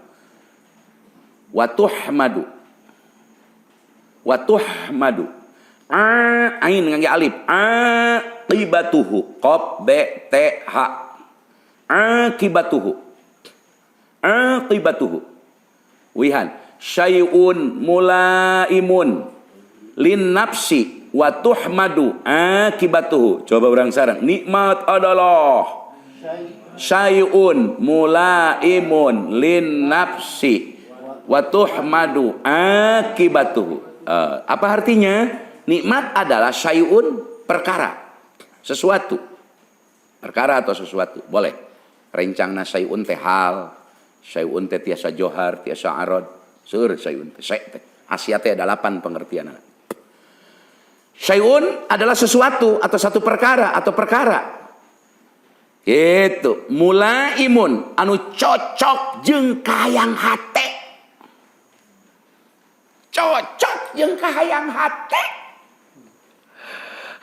watuhmadu ain ngangge alif aqibatuhu qaf be te ha aqibatuhu wihan syai'un mulaimun lin nafsi wa tuhmadu akibatuhu. Coba orang sarang. Nikmat adalah syai'un mulaimun lin nafsi wa tuhmadu akibatuhu. Apa artinya? Nikmat adalah syai'un perkara, sesuatu. Perkara atau sesuatu. Boleh. Rencangna syai'un teh hal, syai'un teh tiasa johar, tiasa arad. Seur syai'un teh Asia teh ada 8 pengertian. Syai'un adalah sesuatu atau satu perkara atau perkara. Itu mulaimun anu cocok jeung kahayang hate. Cocok jeung kahayang hate.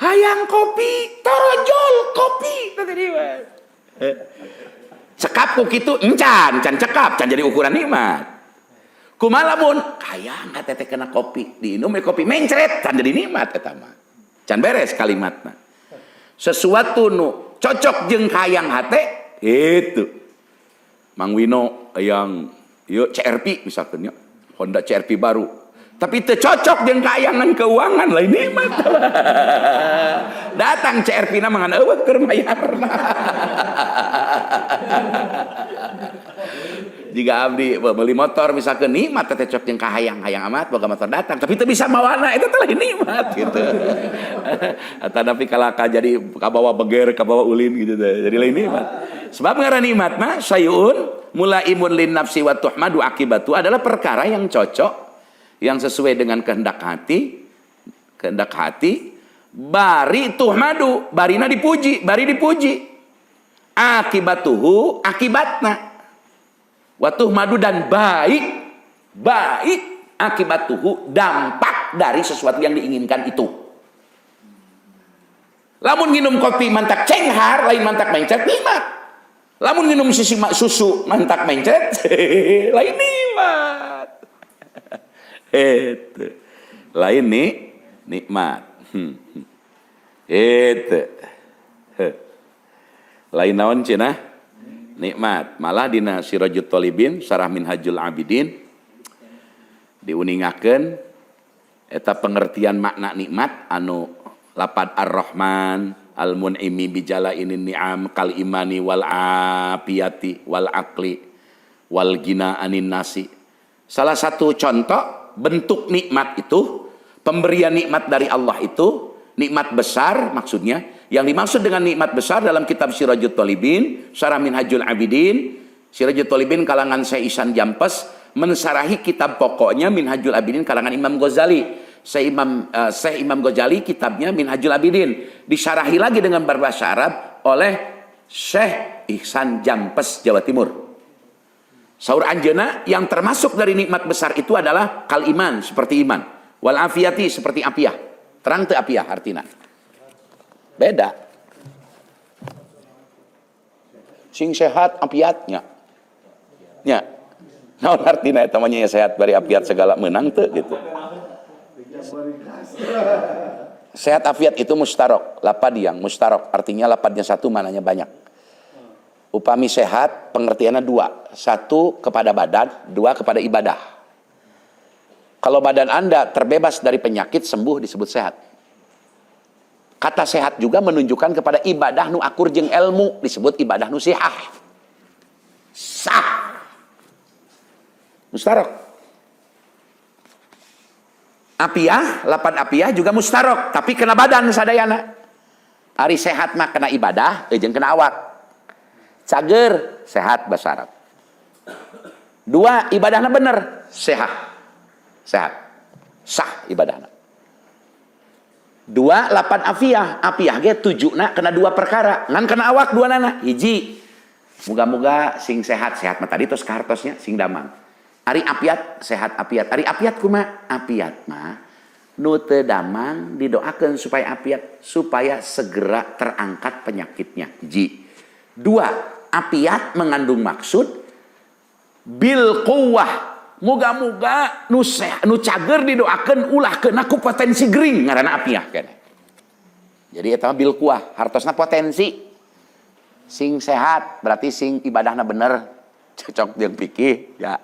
Hayang kopi, torojol kopi tadi mah. Cekap ku kitu encan cekap, can jadi ukuran nikmat. Kumaha lamun hayang hate teh kena kopi, diinum kopi mencret, can jadi nikmat eta mah. Can beres kalimatna. Sesuatu nu cocok jeung hayang hate itu Mang Wino yang yuk CRV misalkan ya Honda CRV baru tapi itu cocok jeung kayangan keuangan lain nikmat datang CRV na mangan eueuh keur mayarna jika abdi beli motor misalkan nikmat teh cocok jeung kahayang-hayang amat boga motor datang tapi teu bisa mawana itu teh lain nikmat gitu tapi kalaka jadi kabawa beger kabawa ulin gitu teh jadi lain nikmat sebab ngaran nikmat mah sayun mulaimun lin nafsi wa tuhmadu akibatu adalah perkara yang cocok yang sesuai dengan kehendak hati bari tuhmadu barina dipuji bari dipuji akibatuhu akibatna watuh madu dan baik akibatuhu dampak dari sesuatu yang diinginkan itu. Lamun minum kopi mantak cenghar lain mantak mencet nikmat. Lamun minum susu mantak mencet lain nikmat. Itu lain nih nikmat. Itu lain naon cenah nikmat. Malah dina Sirajut Thalibin Sarah Minhajul Abidin diuningakeun eta pengertian makna nikmat anu lapad Ar-Rahman Al-Mun'imi bijala ini ni'am kal imani wal afiyati wal aqli wal gina anin nasi. Salah satu contoh bentuk nikmat itu pemberian nikmat dari Allah itu nikmat besar maksudnya. Yang dimaksud dengan nikmat besar dalam kitab Sirajut Thalibin, Syarah Minhajul Abidin, Sirajut Thalibin kalangan Syekh Ihsan Jampes mensarahi kitab pokoknya Minhajul Abidin kalangan Imam Ghazali. Syekh Imam Ghazali kitabnya Minhajul Abidin disyarahi lagi dengan berbahasa Arab oleh Syekh Ihsan Jampes Jawa Timur. Saur anjeuna yang termasuk dari nikmat besar itu adalah kal iman seperti iman, wal afiyati seperti apiah. Terang teu apiah artina. Beda. Sing sehat apiatnya. Nya. Naon artina eta mah nya sehat bari apiat segala meunang teu gitu. Sehat afiat itu mustarok, lapad yang mustarok artinya lapadnya satu mananya banyak. Upami sehat pengertiannya dua, satu kepada badan, dua kepada ibadah. Kalau badan Anda terbebas dari penyakit sembuh disebut sehat. Kata sehat juga menunjukkan kepada ibadah nu akur jeung ilmu disebut ibadah nu sihah. Sah. Mustarok. Apiah, lapan apiah juga mustarok, tapi kena badan sadayana. Ari sehat mah kena ibadah, jeung kena awak. Cager, sehat basa Arab. Dua, ibadahna bener, sehat. Sehat. Sah ibadahna. Dua, lapan afiah. Afiah ge tujuna kena dua perkara. Ngan kena awak dua nana. Hiji. Moga-moga sing sehat-sehat mah tadi tos kartosnya sing damang. Ari apiat sehat apiat. Ari apiat kumaha? Apiat mah nu teu damang didoakeun supaya apiat supaya segera terangkat penyakitnya. Hiji. Dua, apiat mengandung maksud bil quwwah. Moga-moga nu cager didoakeun ulah keuna ku potensi gering ngaranna apiah keneh. Jadi eta mah bil quwwah, hartosna potensi. Sing sehat berarti sing ibadahna bener, cocok jeung fikih ya.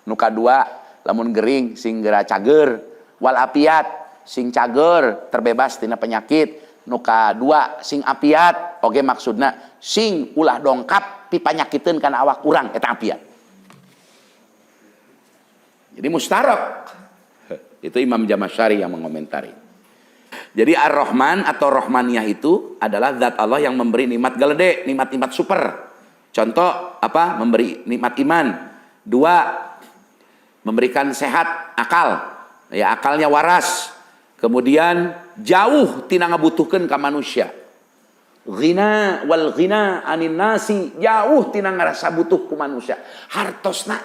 Nu kadua lamun gering sing geura cager, wal apiat sing cager terbebas tina penyakit. Nu kadua sing apiat oge maksudna sing ulah dongkap pipanyakiteun kana awak urang eta apiat. Jadi mustarok. Itu Imam Jamasyari yang mengomentari. Jadi Ar-Rahman atau Rahmaniyah itu adalah zat Allah yang memberi nikmat geledek, nikmat-nikmat super. Contoh apa? Memberi nikmat iman. Dua, memberikan sehat akal. Ya, akalnya waras. Kemudian jauh tina ngabutuhkeun ka manusia. Ghina wal ghina anin nasi, jauh tina ngarasa butuh ku manusia. Hartosna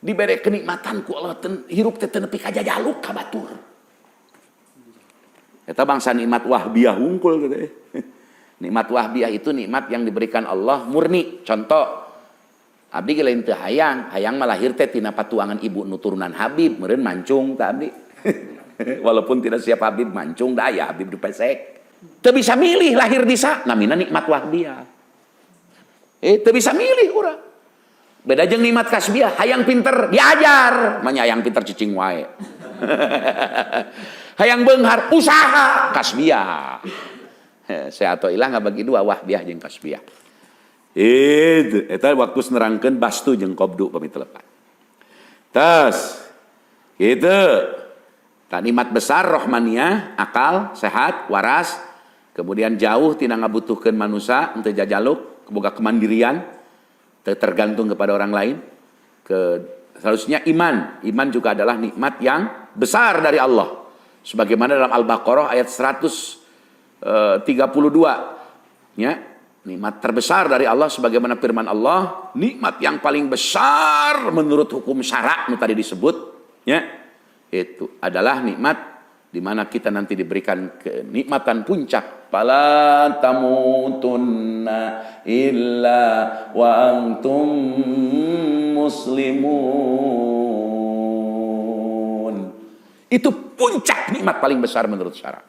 dibere kenikmatan ku Allah, hirup teh teu nepi ka jajaluk ka batur. Eta bangsa nikmat wahbiah hungkul teh. Nikmat wahbiah itu nikmat yang diberikan Allah murni. Contoh, abdi ge lain teu hayang mah lahir teh tina patuangan ibu nu turunan Habib, meureun mancung teh abdi. Walaupun tidak siap Habib mancung da aya Habib di pesek. Teu bisa milih lahir di sa, namina nikmat wahbiah. Teu bisa milih urang. Beda jeung nikmat kasbiah, hayang pinter diajar, manya hayang pinter cicing wae. Hayang beunghar usaha kasbiah. Saya atau ilang bagi dua wahbiah jeung kasbiah. Eta waktu nerangkeun bastu jeung qabdu pamit lepat. Tas kitu. Nikmat besar rohmaniyah, akal, sehat, waras, kemudian jauh tina ngabutuhkeun manusia, henteu jajaluk, boga kemandirian, teu tergantung kepada orang lain. Seharusnya iman juga adalah nikmat yang besar dari Allah. Sebagaimana dalam Al-Baqarah ayat 132, ya, nikmat terbesar dari Allah sebagaimana firman Allah, nikmat yang paling besar menurut hukum syara nu tadi disebut, ya. Itu adalah nikmat di mana kita nanti diberikan kenikmatan puncak. Fala tamutunna illa wa antum muslimun. Itu puncak nikmat paling besar menurut syara.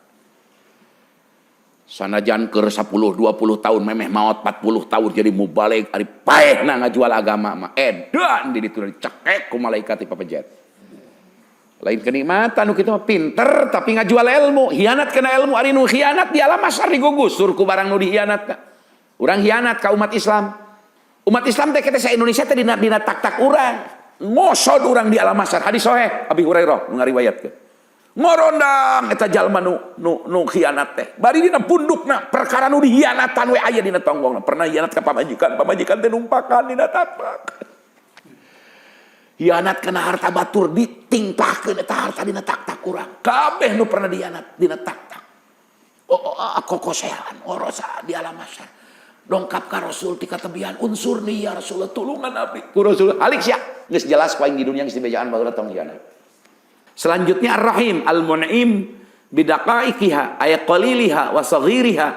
Sanajan keur 10-20 tahun memeh maot 40 tahun jadi mubalik ari paehna ngajual agama mah edan di ditu dicekek ku malaikat di papejet. Lain kenikmatan nu kitu mah pinter tapi ngajual ilmu, hianat kena ilmu, ari nu hianat di alam masar digugusur ku barang nu dihianatna. Urang hianat ka umat Islam. Umat Islam teh sa Indonesia teh dina tak-tak urang. Ngosod urang di alam masar. Hadis sahih Abi Hurairah nu ngariwayatkeun. Ngorondang eta jalma nu hianat teh. Bari dina pundukna perkara nu dihianatan we aya dina tonggongna. Pernah hianat ka pamajikan teh numpakan dina tak-tak. Hianat kena harta batur ditingpahkeun eta harta dina tak-tak urang. Kabeh nu pernah dihianat dina tak-tak. Kokosehan orosa di alam masar. Dongkap ka Rasul ti katebihan unsur nih ya Rasulullah tulungan abdi. Ku Rasul alik sia geus jelas ku aing di dunia geus dibejaan baheula tong hianat. Selanjutnya Ar-Rahim Al-Mun'im bidaqaiqiha ay qaliliha wa saghiriha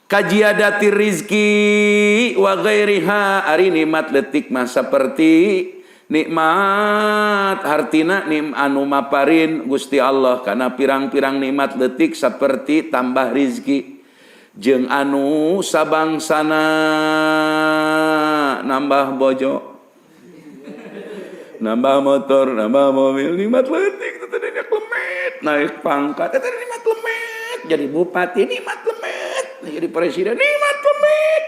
kajiyadati rizki wa ghairiha. Ari nikmat leutik mah saperti nikmat hartina anu maparin Gusti Allah karena pirang-pirang nikmat leutik saperti tambah rizki jeung anu sabangsana nambah bojo nambah motor nambah mobil. Nikmat leutik teh tadi lemet naik pangkat teh nikmat lemet jadi bupati nikmat lemet jadi presiden nikmat lemet.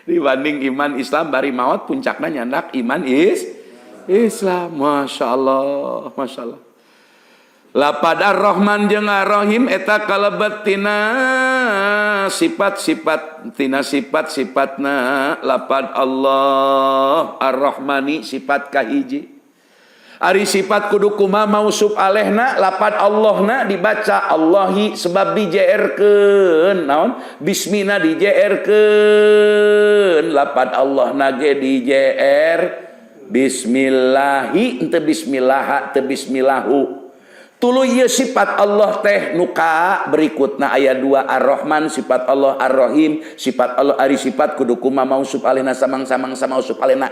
Dibanding iman Islam bari maut puncakna nyandak iman Islam. Masya Allah, Masya Allah. Lapad Ar-Rahman jeung Ar-Rahim eta kalebet tina sifat-sifat tina sifat-sifatna lapad Allah Ar-Rahmani sifat kahiji. Ari sifat kudu kumaha mausuf alehna lapad Allahna dibaca Allahi sebab dijeerkeun naon bismina dijeerkeun lapad Allahna ge dijeer bismillahi henteu bismillah teu bismillahu. Tuluy ieu sifat Allah teh nuka berikutna ayat 2 Ar-Rahman sifat Allah Ar-Rahim sifat Allah ari sifat kudu kumaha mausuf alehna samang-samang sama mausuf alehna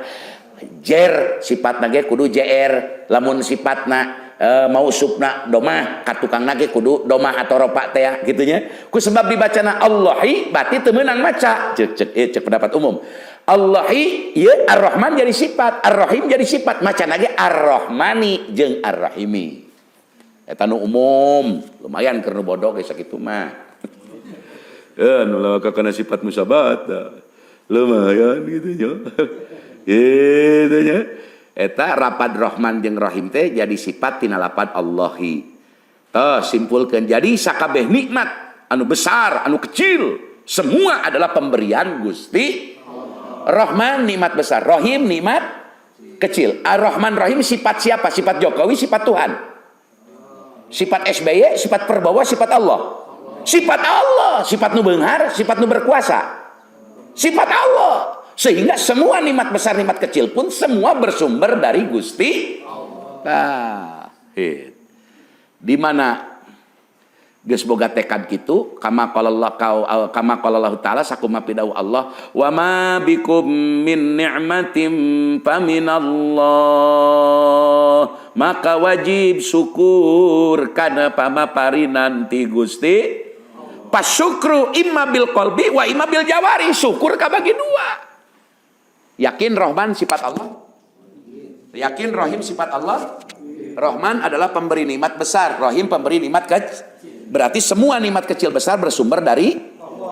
jer sifatna ge kudu jer lamun sifatna mausufna domah katukangna ge kudu domah atau ropa teh gitu nya ku sebab dibacana Allahi berarti teu meunang maca cek pendapat umum Allahi ieu Ar-Rahman jadi sifat Ar-Rahim jadi sifat macana ge Ar-Rahmani jeung Ar-Rahimi eta nu umum lumayan keur nu bodoh geus sakitu mah nu lawa kana sifat musabat lumayan gitu nya gitu nya eta rapad Rahman jeung Rahim teh jadi sifat tina lapad Allahi. Simpulkeun jadi sakabeh nikmat anu besar anu kecil semua adalah pemberian Gusti Rahman nikmat besar, Rahim nikmat kecil. Ar-Rahman Rahim sifat siapa? Sifat Jokowi, sifat Tuhan. Sifat SBY, sifat Prabowo, sifat Allah. Sifat Allah, sifat nu beunghar, sifat nu berkuasa. Sifat Allah. Sehingga semua nikmat besar, nikmat kecil pun semua bersumber dari Gusti Allah. Nah, di mana geus boga tekad kitu, kama qala Allah taala sakumaha pidawuh Allah, wa ma bikum min ni'matin faminallah, maka wajib syukur kana pamaparinan ti Gusti. Pasyukru imma bil qalbi wa imma bil jawari. Syukur kabagi dua. Yakin Rahman sifat Allah? Yakin Rahim sifat Allah? Rahman adalah pemberi nikmat besar, Rahim pemberi nikmat kecil. Berarti semua nikmat kecil besar bersumber dari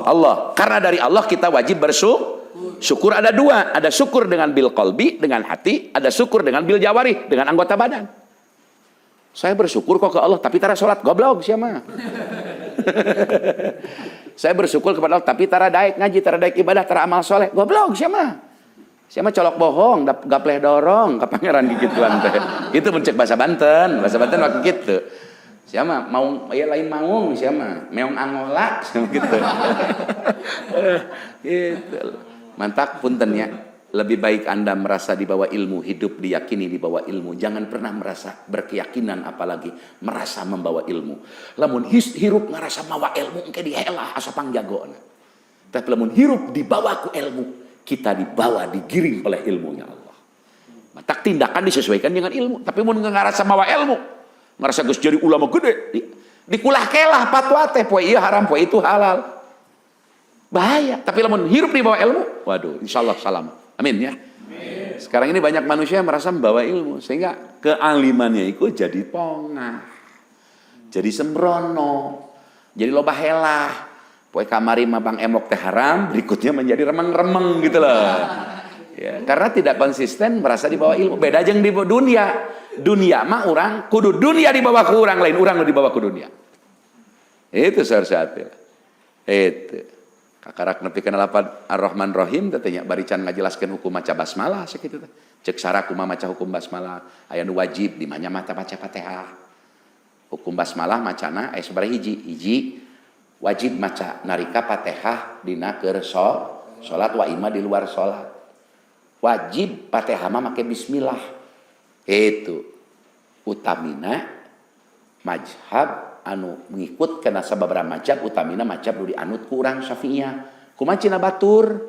Allah. Karena dari Allah kita wajib bersyukur. Ada dua, ada syukur dengan bil qalbi, dengan hati, ada syukur dengan bil jawari, dengan anggota badan. Saya bersyukur kok ke Allah, tapi tara salat, goblok siapa? Saya bersyukur kepada Allah, tapi tara daek ngaji, tara daek ibadah, tara amal soleh, goblok siapa? Siapa colok bohong, gapleh dorong, ke pangeran gituan teh. Itu mencek bahasa Banten waktu gitu. Siapa mau ya lain maung siapa? Meong angola gitu. Gitu. Mantap punten ya. Lebih baik Anda merasa di bawah ilmu, hidup diyakini di bawah ilmu. Jangan pernah merasa berkeyakinan, apalagi merasa membawa ilmu. Lamun hirup ngerasa mawa ilmu, engke dihelah asa pangjagona. Tapi lamun hirup dibawa ku ilmu, kita dibawa, digiring oleh ilmunya Allah. Maka tindakan disesuaikan dengan ilmu. Tapi mun ngerasa mawa ilmu, ngerasa geus jadi ulama gede, dikulah kelah fatwa teh, poe ieu haram, poe itu halal. Bahaya. Tapi lamun hirup di bawah ilmu, waduh, insyaallah salam. Amin ya. Amin. Sekarang ini banyak manusia yang merasa membawa ilmu, sehingga kealimannya itu jadi pongah, jadi sembrono, jadi loba helah. Poe kamari mah Bang Emok teh haram, berikutnya menjadi remeng-remeng gitu loh. Ya, karena tidak konsisten merasa di bawah ilmu. Beda jeung di dunia. Dunia mah orang kudu dunia dibawa ke orang lain, orang dibawa ke dunia. Itu seharusnya. Itu. Kakarak nepi kana lapan Ar-Rahman Rahim katanya bari can ngajelaskeun hukum maca basmalah sakitu teh. Cek sara kumaha maca hukum basmalah, aya nu wajib di manya maca Fatihah. Hukum basmalah macana aya sabaraha hiji wajib maca narika Fatihah dina keur salat wa imma di luar salat. Wajib Fatihah mah make bismillah. Itu utamina mazhab anu mengikut kana sababaraha mazhab, utamina mazhab nu dianut ku urang Syafi'iyah. Kumaha cenah batur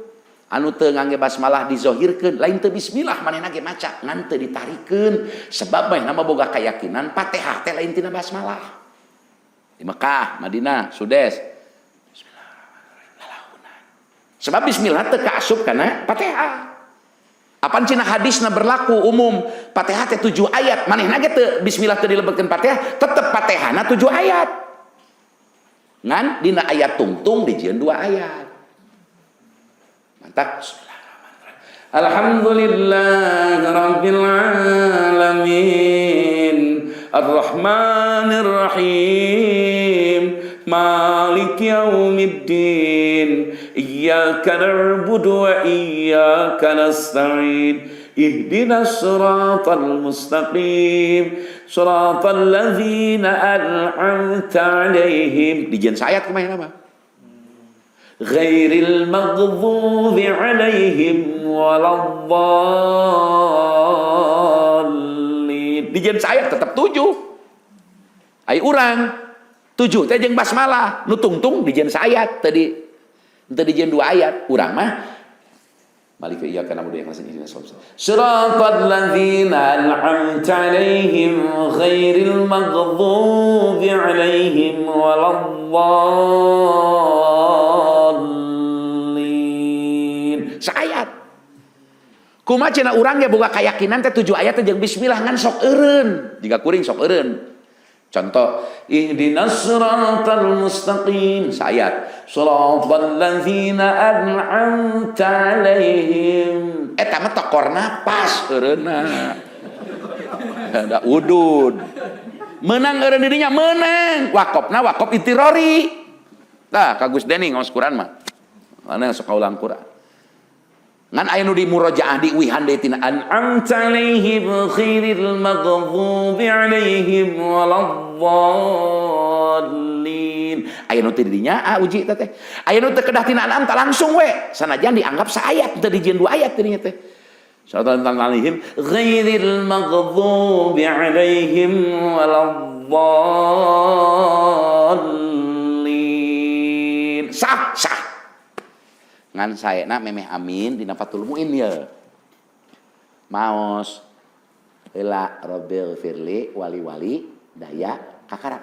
anu teu ngangge basmalah dizohirkeun, lain teu bismillah manehna ge maca ngan teu ditarikeun, sebab manehna mah boga kayakinan Fatihah teh lain tina basmalah. Di Mekah, Madinah, Sudes. Bismillahirrahmanirrahim. Sebab bismillah teu kaasup kana Fatihah. Apaan cina hadisna berlaku umum Fatihah teh 7 ayat, manehna ge teu bismillah teu dilebetkeun Fatihah, tetep Fatihahna 7 ayat. Ngan dina ayat tungtung dijieun 2 ayat. Mantap. Bismillahirrahmanirrahim. Alhamdulillahirabbil alamin. Arrahmanir rahim. Malik yaumiddin. Iyyaka na'budu wa iyyaka nasta'in. Ihdinas siratal mustaqim. Siratal ladzina an'amta 'alaihim. Dijieun ayat kumaha nama? Ghairil maghdubi 'alaihim waladdallin. Dijieun ayat tetap 7. Ai urang 7 teh jeung basmalah, nu tungtung dijieun ayat tadi. Teu dijieun 2 ayat, urang mah Malik iyyaka na'budu wa iyyaka nasta'in. Siratal ladzina an'amta 'alaihim ghairil maghdubi 'alaihim waladdallin. Saayat. Kumaha cenah urang ge boga kayakinan teh 7 ayat teh jeung bismillah ngan sok eureun. Jika kuring sok eureun. Contoh, ihdinas siratal mustaqim, sayat. Siratal ladzina an'amta 'alaihim. Eta mah tokorna pas eureunna. Ada udud. Menang eureun dirinya menang. Wakopna wakop itirori. Tah ka Gus Deni ngaos Quran mah. Mana sok kaulang Quran. Ngan aya nu di murojaah di wihan deui tina an'amta 'alaihim ghairil maghdubi 'alaihim waladdallin. Dhalin. Aya nu teu didinya uji teh. Aya nu teu kedah tina anam tah langsung we. Sanajan dianggap saayat teu dijieun 2 ayat teh dinya teh. Syaitan alaihim ghairil maghdubi alaihim waladdallin. Sah. Ngan saena memeh amin dina Fathul Muin ya. Maos heula Rabbil firli wali-wali daya kakara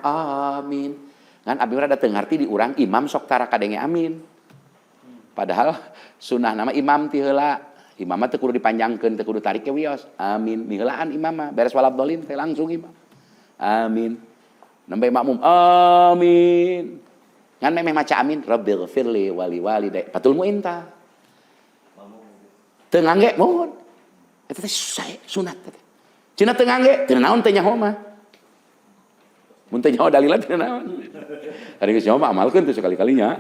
amin. Ngan abdi mah da teu ngarti di urang imam sok tara kadenge amin. Padahal sunah nama imam ti heula. Imam teh kudu dipanjangkeun, teu kudu tarik ke wios. Amin. Miheulaan imam mah beres waladdallin teh langsung imam. Amin. Nembe makmum amin. Ngan memeh maca amin Rabbil firli wali-wali daya Fathul Muin tah. Teu ngangge mohon. Eta teh sunat teh. Cina teu ngangge, teu naon teh nyaho mah. Mun teu nyaho dalilan teu naon. Ari geus nyaho mah amalkeun teh sekali-kalinya.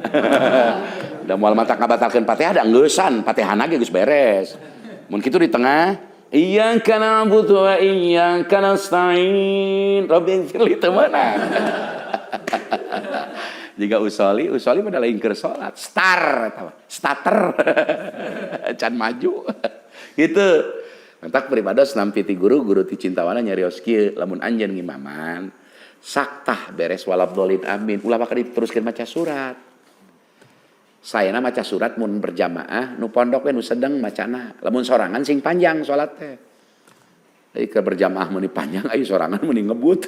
Da moal mata ngabatalkeun Fatihah da geussan, Fatihahna ge geus beres. Mun kitu di tengah, iyyaka na'budu wa iyyaka nasta'in. Rabbighfirli teu meunang. Jika usoli pada lain keur salat, starter. Can maju. Gitu. Mantak peribados nampi ti guru ti cintawana nyarios kieu lamun anjeun ngimaman saktah beres waladdallin amin ulah bakal diteruskeun maca surat. Saena maca surat mun berjamaah nu pondok we nu sedeng macana. Lamun sorangan sing panjang salat teh. Ai ke berjamaah mun panjang ai sorangan mun ngebut.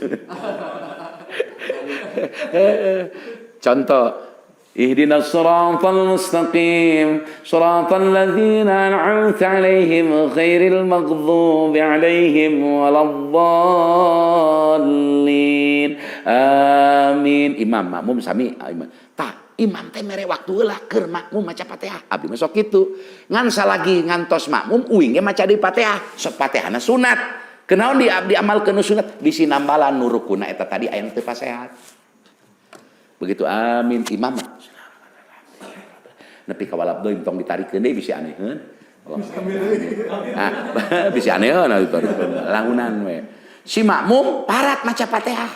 Contoh ihdinas siratal mustaqim siratal ladzina an'amta 'alaihim ghairil maghdubi 'alaihim waladdallin. Amin. Imam makmum sami tah imam teh mere waktu heula keur makmum maca Fatihah. Abdi mah sok kitu. Ngan salagi ngantos makmum uing ge maca di Fatihah. Sok Fatihahna sunat. Kenaon di amalkeun sunat disinambalan nu rukuna eta tadi aya teu pasehat. Begitu amin imam nepi ka waladdallin tong ditarikeun deui bisi aneuheun. Bisi aneuheun lahunan we. Si makmum parat maca Fatihah.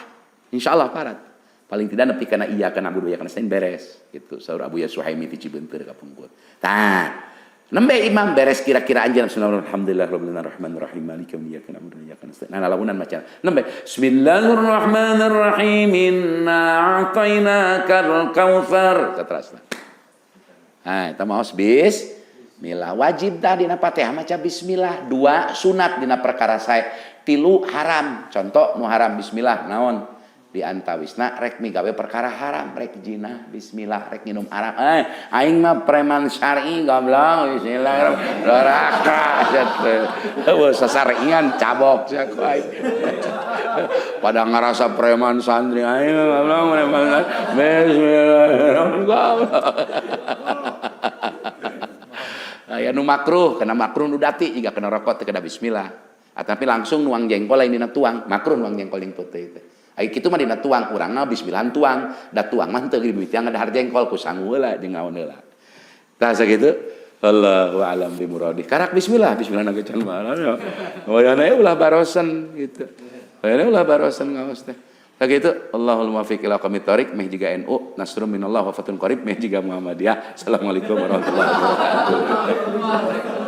Insyaallah parat. Paling tidak nepi kana iyyaka na'budu wa iyyaka nasta'in beres gitu. Saur Abu Ya Suhaimi ti Cibeunteur kapungkur. Tah. Nembe imam beres kira-kira anjeun alhamdulillah rabbil alamin arrahmanir rahim maliki yaumil iyyaka na'budu wa iyyaka nasta'in. Nah lamunan maca. Nembe bismillahirrahmanirrahim inna a'tainakal kautsar. Saterasna. Nah, eta maos bismillah. Wajib dah dina Fatihah maca bismillah. 2 sunat dina perkara sae. 3 haram. Contoh nu haram bismillah naon? Di antawisna rek migawe perkara haram, rek zina bismillah, rek nginum haram. Aing mah preman syar'i goblok bismillah. Doraka eueuh sasaringan cabok sak aing. Pada ngarasa preman santri aing goblok preman bismillah. Aya nu makruh, kena makruh nu dati jiga kena rokok teu kada bismillah. Tapi langsung nuang jengkol lain dina tuang, makruh nuang jengkol yang putih teh. Ai kitu mah dina tuang urangna bismillah tuang, da tuang mah teu dibitiang ngahar jengkol ku sangu heula jeung ngaon heula. Tah sakitu Allahu a'lam bi muradih. Karak bismillah na gecan mah. Wayana ulah barosen gitu. Wayana ulah barosen ngaos teh. Sakitu Allahul muwaffiq ila aqwamit thoriq meh jiga NU, nasrun minallah wa fathun qarib meh jiga Muhammadiyah. Assalamualaikum warahmatullahi wabarakatuh.